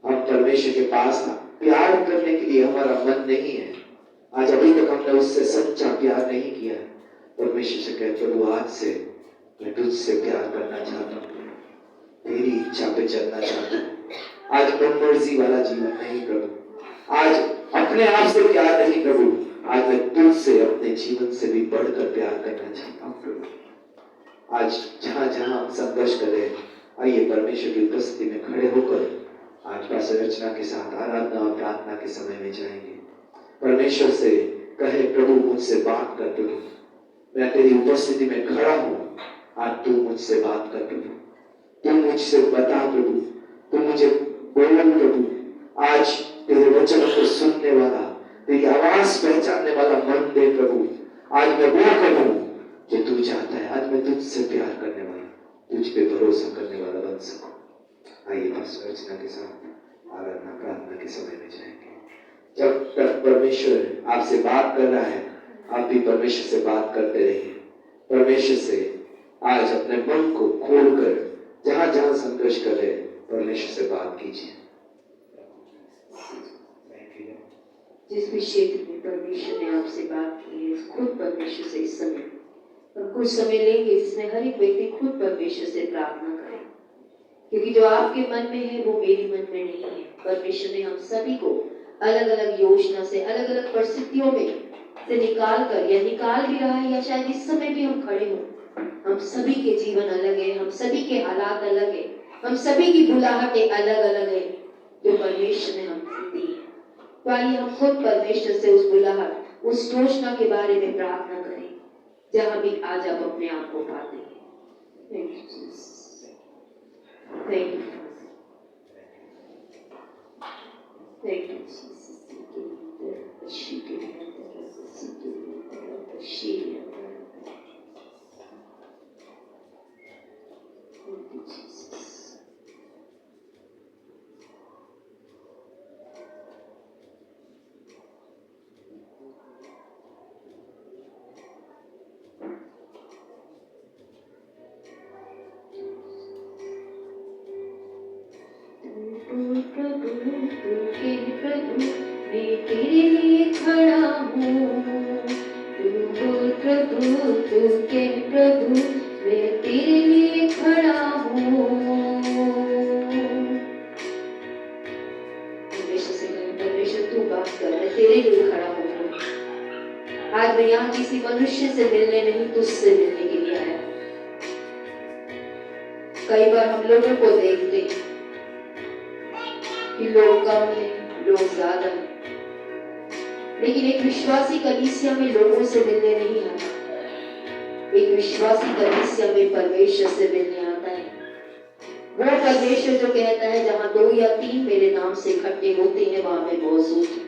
Speaker 2: हम परमेश्वर के पास प्यार करने के लिए हमारा मन नहीं है, आज अभी तक हमने उससे सच्चा प्यार नहीं किया, परमेश्वर से कहे, प्रभु आज से मैं तुझसे प्यार करना चाहता हूँ, तेरी इच्छा पे चलना चाहता हूँ। आज मनमर्जी वाला जीवन नहीं प्रभु, आज अपने आप से प्यार नहीं प्रभु, आज मैं तुझसे अपने जीवन से भी बढ़कर प्यार करना चाहता हूँ प्रभु। आज जहां जहां हम संघर्ष करें, आइए परमेश्वर की उपस्थिति में खड़े होकर आज पास्टर रचना के साथ आराधना और प्रार्थना के समय में जाएंगे। परमेश्वर से कहे, प्रभु मुझसे बात कर प्रभु, मैं तेरी उपस्थिति में खड़ा हूं, आज तू मुझसे बात कर प्रभु, तू मुझसे बता प्रभु, तू मुझे बोल प्रभु। आज तेरे वचन को सुनने वाला, तेरी आवाज पहचानने वाला मन दे प्रभु। आज मैं वो करूं जो तू चाहता है, आज मैं तुझसे प्यार करने वाला, तुझ पे भरोसा करने वाला बन सकूं। आइए पास्टर रचना के साथ आराधना प्रार्थना के समय में जाएंगे। जब तक परमेश्वर आपसे बात कर रहा है, आप भी परमेश्वर से बात करते रहिए। परमेश्वर से आज अपने मन को खोलकर जहां जहां संघर्ष कर रहे हैं, परमेश्वर से बात कीजिए।
Speaker 4: जिस भी क्षेत्र में परमेश्वर ने आपसे बात की है, खुद परमेश्वर से इस समय और कुछ समय लेंगे जिसमें हर एक व्यक्ति खुद परमेश्वर से प्रार्थना करे, क्योंकि जो आपके मन में है वो मेरे मन में नहीं है। परमेश्वर ने हम सभी को अलग अलग योजना से, अलग अलग परिस्थितियों में से निकाल कर, या निकाल भी रहा है, या शायद इस समय भी हम खड़े हों। हम सभी के जीवन अलग है, हम सभी के हालात अलग है, हम सभी की बुलाहटें अलग अलग है जो परमेश्वर ने हमसे दी है। तो आइए हम खुद परमेश्वर से उस बुलाहट, उस योजना के बारे में प्रार्थना करें जहां भी आज आप अपने आप को पाते हैं। Thank you Jesus, thank you, thank you Jesus. प्रभु तू के प्रभु मैं तेरे लिए खड़ा हूँ। तू प्रभु तू के प्रभु मैं तेरे लिए खड़ा हूँ। परमेश्वर से कहें, परमेश्वर तू बात कर, मैं तेरे लिए खड़ा हूँ। आज मैं यहाँ किसी मनुष्य से मिलने नहीं, तुझसे मिलने के लिए आया। कई बार हम लोगों को देखते हैं कि लोग कम हैं, लोग ज्यादा हैं, लेकिन एक विश्वासी कलीसिया में लोगों से मिलने नहीं आता। एक विश्वासी कलीसिया में परमेश्वर से मिलने आता है। वो परमेश्वर जो कहता है जहां 2 या 3 मेरे नाम से इकट्ठे होते हैं वहां मैं मौजूद हूं।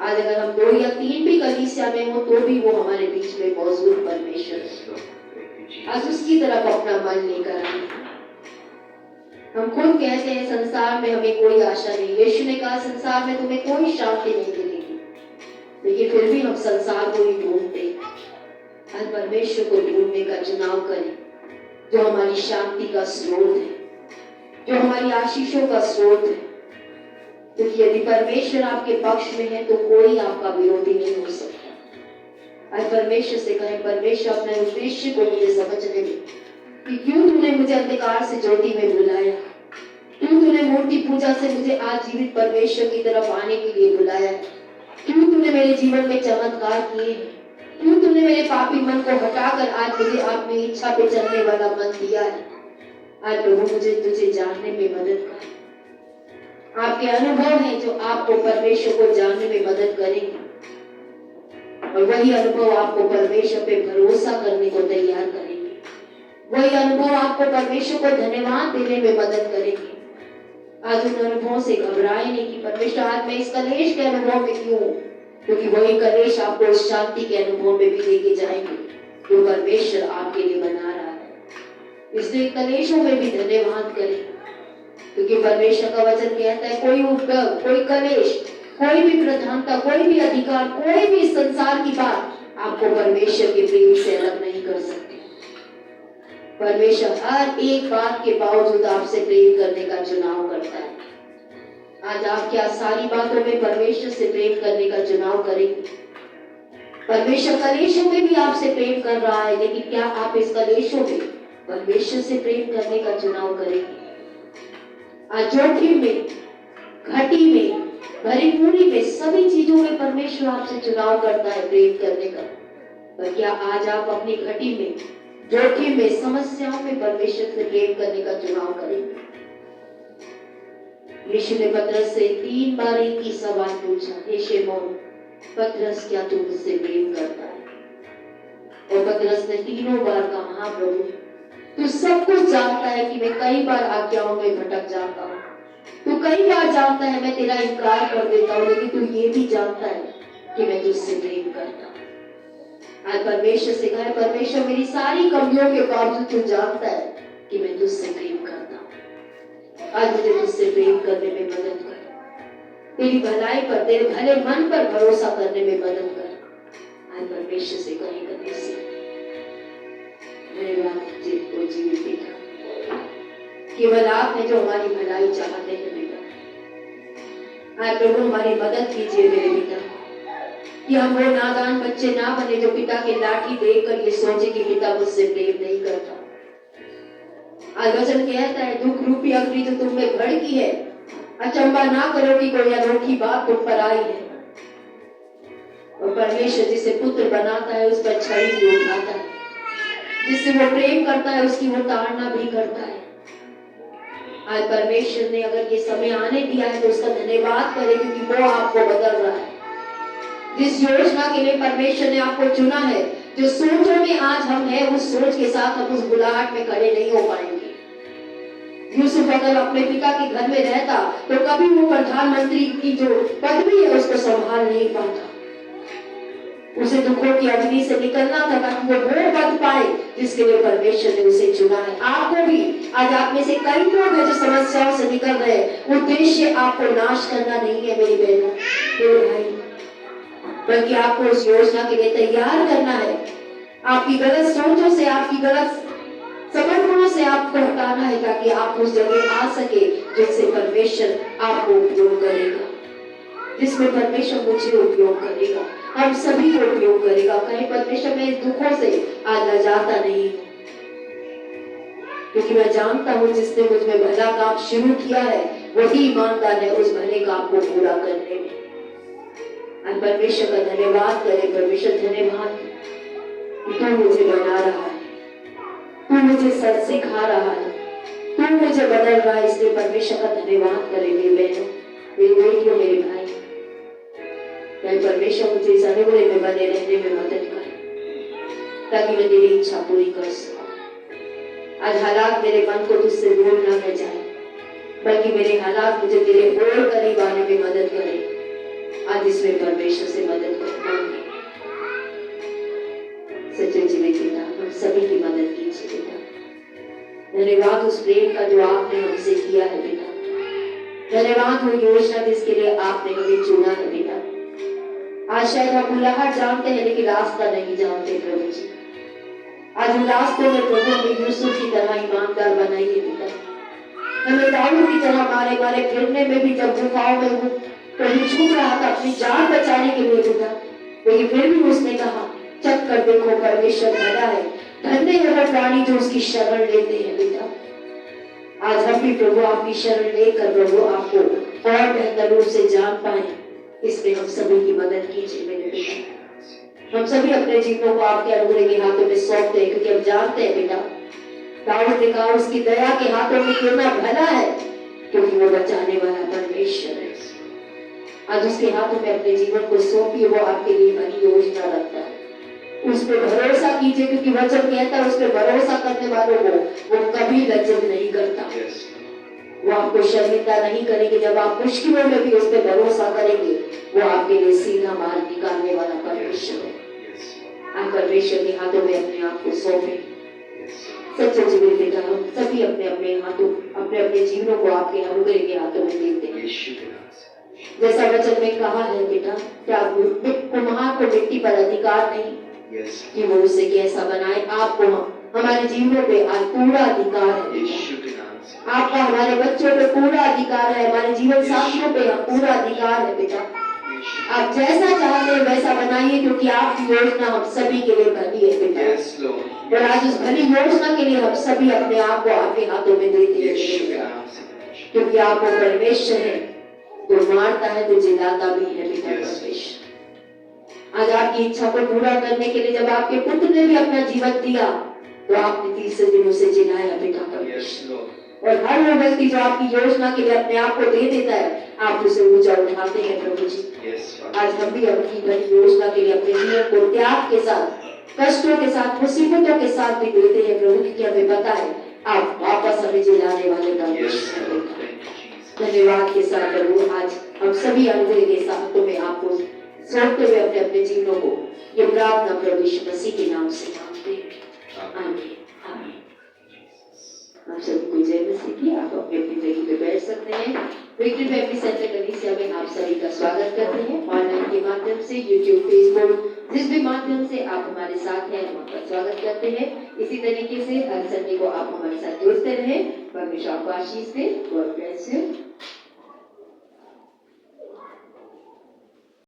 Speaker 4: आज अगर हम 2 या 3 भी कलीसिया में हो तो भी वो हमारे बीच में मौजूद परमेश्वर है। आज उसकी तरफ अपना मन लेकर आए। हम खुद कहते हैं संसार में हमें कोई आशा नहीं। यीशु ने कहा संसार में तुम्हें कोई शांति नहीं मिलेगी, लेकिन फिर भी हम संसार को ही ढूंढते। आज परमेश्वर को ढूंढने का चुनाव करें, जो हमारी शांति का स्रोत है, जो हमारी आशीषों का स्रोत है। क्योंकि यदि परमेश्वर आपके पक्ष में है तो कोई आपका विरोधी नहीं हो सकता। आज परमेश्वर से कहें, परमेश्वर अपने उद्देश्य को मुझे समझने में कि क्यों तूने मुझे अंधकार से ज्योति में बुलाया, क्यों तूने मूर्ति पूजा से मुझे आज जीवित परमेश्वर की तरफ आने के लिए बुलाया, क्यों तूने मेरे जीवन में चमत्कार किए, क्यों तूने मेरे पापी मन को हटाकर आज मुझे अपनी इच्छा पे चलने वाला मन दिया है। आज प्रभु मुझे तुझे जानने में मदद कर। आपके अनुभव हैं जो आपको परमेश्वर को जानने में मदद करेंगे, और वही अनुभव आपको परमेश्वर पे भरोसा करने को तैयार करेंगे। वही अनुभव आपको परमेश्वर को धन्यवाद देने में मदद करेंगे। आज उन अनुभवों से घबराए नहीं कि परमेश्वर आज मैं इस कलेश के अनुभव में क्यों, क्योंकि वही कलेश आपको उस शांति के अनुभव में भी लेके जाएंगे जो परमेश्वर आपके लिए बना रहा है। इसलिए कलेशों में भी धन्यवाद करें, क्योंकि परमेश्वर का वचन कहता है कोई उपद्रव, कोई कलेश, कोई भी प्रधानता, कोई भी अधिकार, कोई भी संसार की बात आपको परमेश्वर के प्रेम से अलग नहीं कर सकती। परमेश्वर हर एक बात के बावजूद आपसे प्रेम करने का चुनाव करता है। आज आप क्या सारी बातों में परमेश्वर से प्रेम करने का चुनाव करेंगे? परमेश्वर कलेशों में भी आपसे प्रेम कर रहा है, लेकिन क्या आप इस कलेशों में परमेश्वर से प्रेम करने का चुनाव करेंगे? आज जोखिम में, घटी में, भरी पूरी में, सभी चीजों में परमेश्वर आपसे चुनाव करता है प्रेम करने का। पर क्या आज आप अपनी घटी में, जोखिम में, समस्याओं में परमेश्वर से प्रेम करने का चुनाव करेंगे? यीशु ने पतरस से 3 बार एक ही सवाल पूछा, हे शिमोन पतरस क्या तू मुझसे प्रेम करता है? और पतरस ने 3 बार कहा, हाँ प्रभु तू सब कुछ जानता है कि मैं कई बार आज्ञाओं में भटक जाता हूँ, तू कई बार जानता है मैं तेरा इनकार कर देता हूँ, लेकिन तू ये भी जानता है कि मैं तुझसे प्रेम करता हूँ। आज परमेश्वर से कहे, परमेश्वर मेरी सारी कमियों के बावजूद तू जानता है कि मैं तुझसे प्रेम करता हूँ। आज मुझे तुझसे प्रेम करने में मदद कर, तेरी भलाई पर, तेरे भले मन पर भरोसा करने में मदद कर। आज परमेश्वर से कहे, करने से को जीवित पिता, केवल आप है जो हमारी भलाई चाहते हैं बेटा। आज प्रभु हमारी मदद कीजिए मेरे पिता, कि हम वो नादान बच्चे ना बने जो पिता की लाठी देखकर ये सोचे कि पिता मुझसे प्रेम नहीं करता। आज वचन कहता है दुख रूपी अग्नि जो तुम में भड़की है, अचंबा ना करो कि कोई अनोखी बात तुम पर आई है। और परमेश्वर जिसे पुत्र बनाता है उस पर छड़ी भी उठाता है, जिससे वो प्रेम करता है उसकी वो ताड़ना भी करता है। आज परमेश्वर ने अगर ये समय आने दिया है तो उसका धन्यवाद करें, क्योंकि वो आपको बदल रहा है। जिस योजना के लिए परमेश्वर ने आपको चुना है, जो सोचों में आज हम हैं, उस सोच के साथ हम उस बुलाहट में खड़े नहीं हो पाएंगे। यूसुफ अगर अपने पिता के घर में रहता तो कभी वो प्रधानमंत्री की जो पदवी है उसको संभाल नहीं पाता। उसे दुखों की अग्नि से निकलना था ताकि वो पद पाए जिसके लिए परमेश्वर ने उसे चुना है। आपको भी आज आप में से कई लोग हैं जो समस्याओं से निकल रहे हैं। उद्देश्य आपको नाश करना नहीं है मेरी बहनों, मेरे भाई, बल्कि आपको उस योजना के लिए तैयार करना है। आपकी गलत सोचों से, आपकी गलत समझों से आपको हटाना है ताकि आप उस जगह आ सके जिससे परमेश्वर आपको उपयोग करेगा, जिसमें परमेश्वर मुझे उपयोग करेगा, हम सभी को उपयोग करेगा। कहीं परमेश्वर मैं इस दुखों से आज लजाता नहीं हूँ, क्योंकि मैं जानता हूँ जिसने मुझ में भला काम शुरू किया है वही ईमानदार है उस भले काम को पूरा करने में। आज परमेश्वर का धन्यवाद करें। परमेश्वर धन्यवाद कि तू मुझे बना रहा है, तू मुझे सच सिखा रहा है, तू मुझे बदल रहा है। इसलिए परमेश्वर का धन्यवाद करें मेरी बहनों, मेरी बेटियों, मेरे भाई। परमेश्वर मुझे इस अनुग्रह में बने रहने में मदद करे ताकि मैं तेरी इच्छा पूरी कर सकूं। आज हालात मेरे मन को तुझसे दूर ना ले जाए, बल्कि मेरे हालात मुझे तेरे और करीब आने में मदद करे। आज इसमें परमेश्वर से मदद मांगे। सच्चे जीवित पिता, हम सभी की मदद कीजिए पिता। धन्यवाद उस प्रेम का जो आपने हमसे किया है पिता। धन्यवाद वो योजना जिसके लिए आपने हमें चुना है पिता। आज शायद हम बुलाहट जानते हैं लेकिन रास्ता नहीं जानते प्रभु जी। आज उन रास्तों में प्रभु हमें यूसुफ की तरह ईमानदार बनाइए पिता। हमें दाऊद की तरह मारे मारे फिरने में भी जब गुफाओं में वो प्रभु छुप रहा था अपनी जान बचाने के लिए पिता, लेकिन फिर भी उसने कहा चक कर देखो परमेश्वर भला है, धन्य है वो प्राणी जो उसकी शरण लेते हैं पिता। आज हम भी प्रभु आपकी शरण लेकर प्रभु आपको और बेहतर रूप से जान पाए, इसमें हम सभी की मदद कीजिए मेरे पिता। हम सभी अपने जीवनों को आपके अनुग्रह के हाथों में सौंपते हैं, क्योंकि हम जानते हैं पिता दाऊद ने कहा उसकी दया के हाथों में गिरना भला है, क्योंकि वो बचाने वाला परमेश्वर है। आज उसके हाथों में अपने जीवन को सौंपिए, वो आपके लिए भली योजना रखता है। उस पर भरोसा कीजिए, क्योंकि वचन कहता है उस पर भरोसा करने वालों को वो कभी लज्जित नहीं करता। वो आपको शर्मिंदा नहीं करेंगे। जब आप मुश्किलों में भी उस पर भरोसा करेंगे, वो आपके लिए सीधा मार्ग निकालने वाला परमेश्वर है। आप परमेश्वर के हाथों में अपने आप को सौंपे। सच्चे जीवित पिता, हम सभी अपने अपने हाथों, अपने अपने जीवनों को आपके अनुग्रह के हाथों में देते हैं। जैसा वचन में कहा है बेटा, क्या कुम्हार को मिट्टी पर अधिकार नहीं कि वो उसे कैसा बनाए? आपको हमारे जीवनों पे आज पूरा अधिकार है। आपका हमारे बच्चों पे पूरा अधिकार है, हमारे जीवन साथियों पे पूरा अधिकार है बेटा। आप जैसा चाहते हैं वैसा बनाइए, क्योंकि आपकी योजना हम सभी के लिए भली है बेटा। और आज उस भली योजना के लिए हम सभी अपने आप को आपके हाथों में देते हैं, क्योंकि आप वो परमेश्वर है जो मारता है तो जिलाता भी है बेटा परमेश्वर। आज आपकी इच्छा को पूरा करने के लिए जब आपके पुत्र ने भी अपना जीवन दिया, तो आपने तीसरे दिन उसे जिलाया बेटा परमेश्वर। और हर वो व्यक्ति जो आपकी योजना के लिए अपने आप को दे देता है, आप उसे ऊंचा उठाते हैं प्रभु जी। आज हम भी अपनी बड़ी योजना के लिए अपने जीवन को त्याग के साथ, कष्टों के साथ, मुसीबतों के साथ भी देते हैं प्रभु, क्योंकि हमें पता है आप वापस हमें जिलाने वाले परमेश्वर हैं। धन्यवाद के साथ प्रभु आज हम सभी अनुग्रह के साथ तुम्हें आपको सौंपते हुए अपने अपने जीवनों को ये प्रार्थना प्रभु यीशु मसीह के नाम से मांगते हैं। आमीन आमीन। आप सबको जय मसीह की। आप अपने अपनी जगह पे बैठ सकते हैं। विक्ट्री फैमिली सेंटर कलीसिया में आप सभी का स्वागत करते हैं। ऑनलाइन के माध्यम से, यूट्यूब, फेसबुक, जिस भी माध्यम से आप हमारे साथ हैं, हम आपका स्वागत करते हैं। इसी तरीके से हर संडे को आप हमारे साथ जुड़ते रहे। परमेश्वर आपको आशीष दे। God bless you.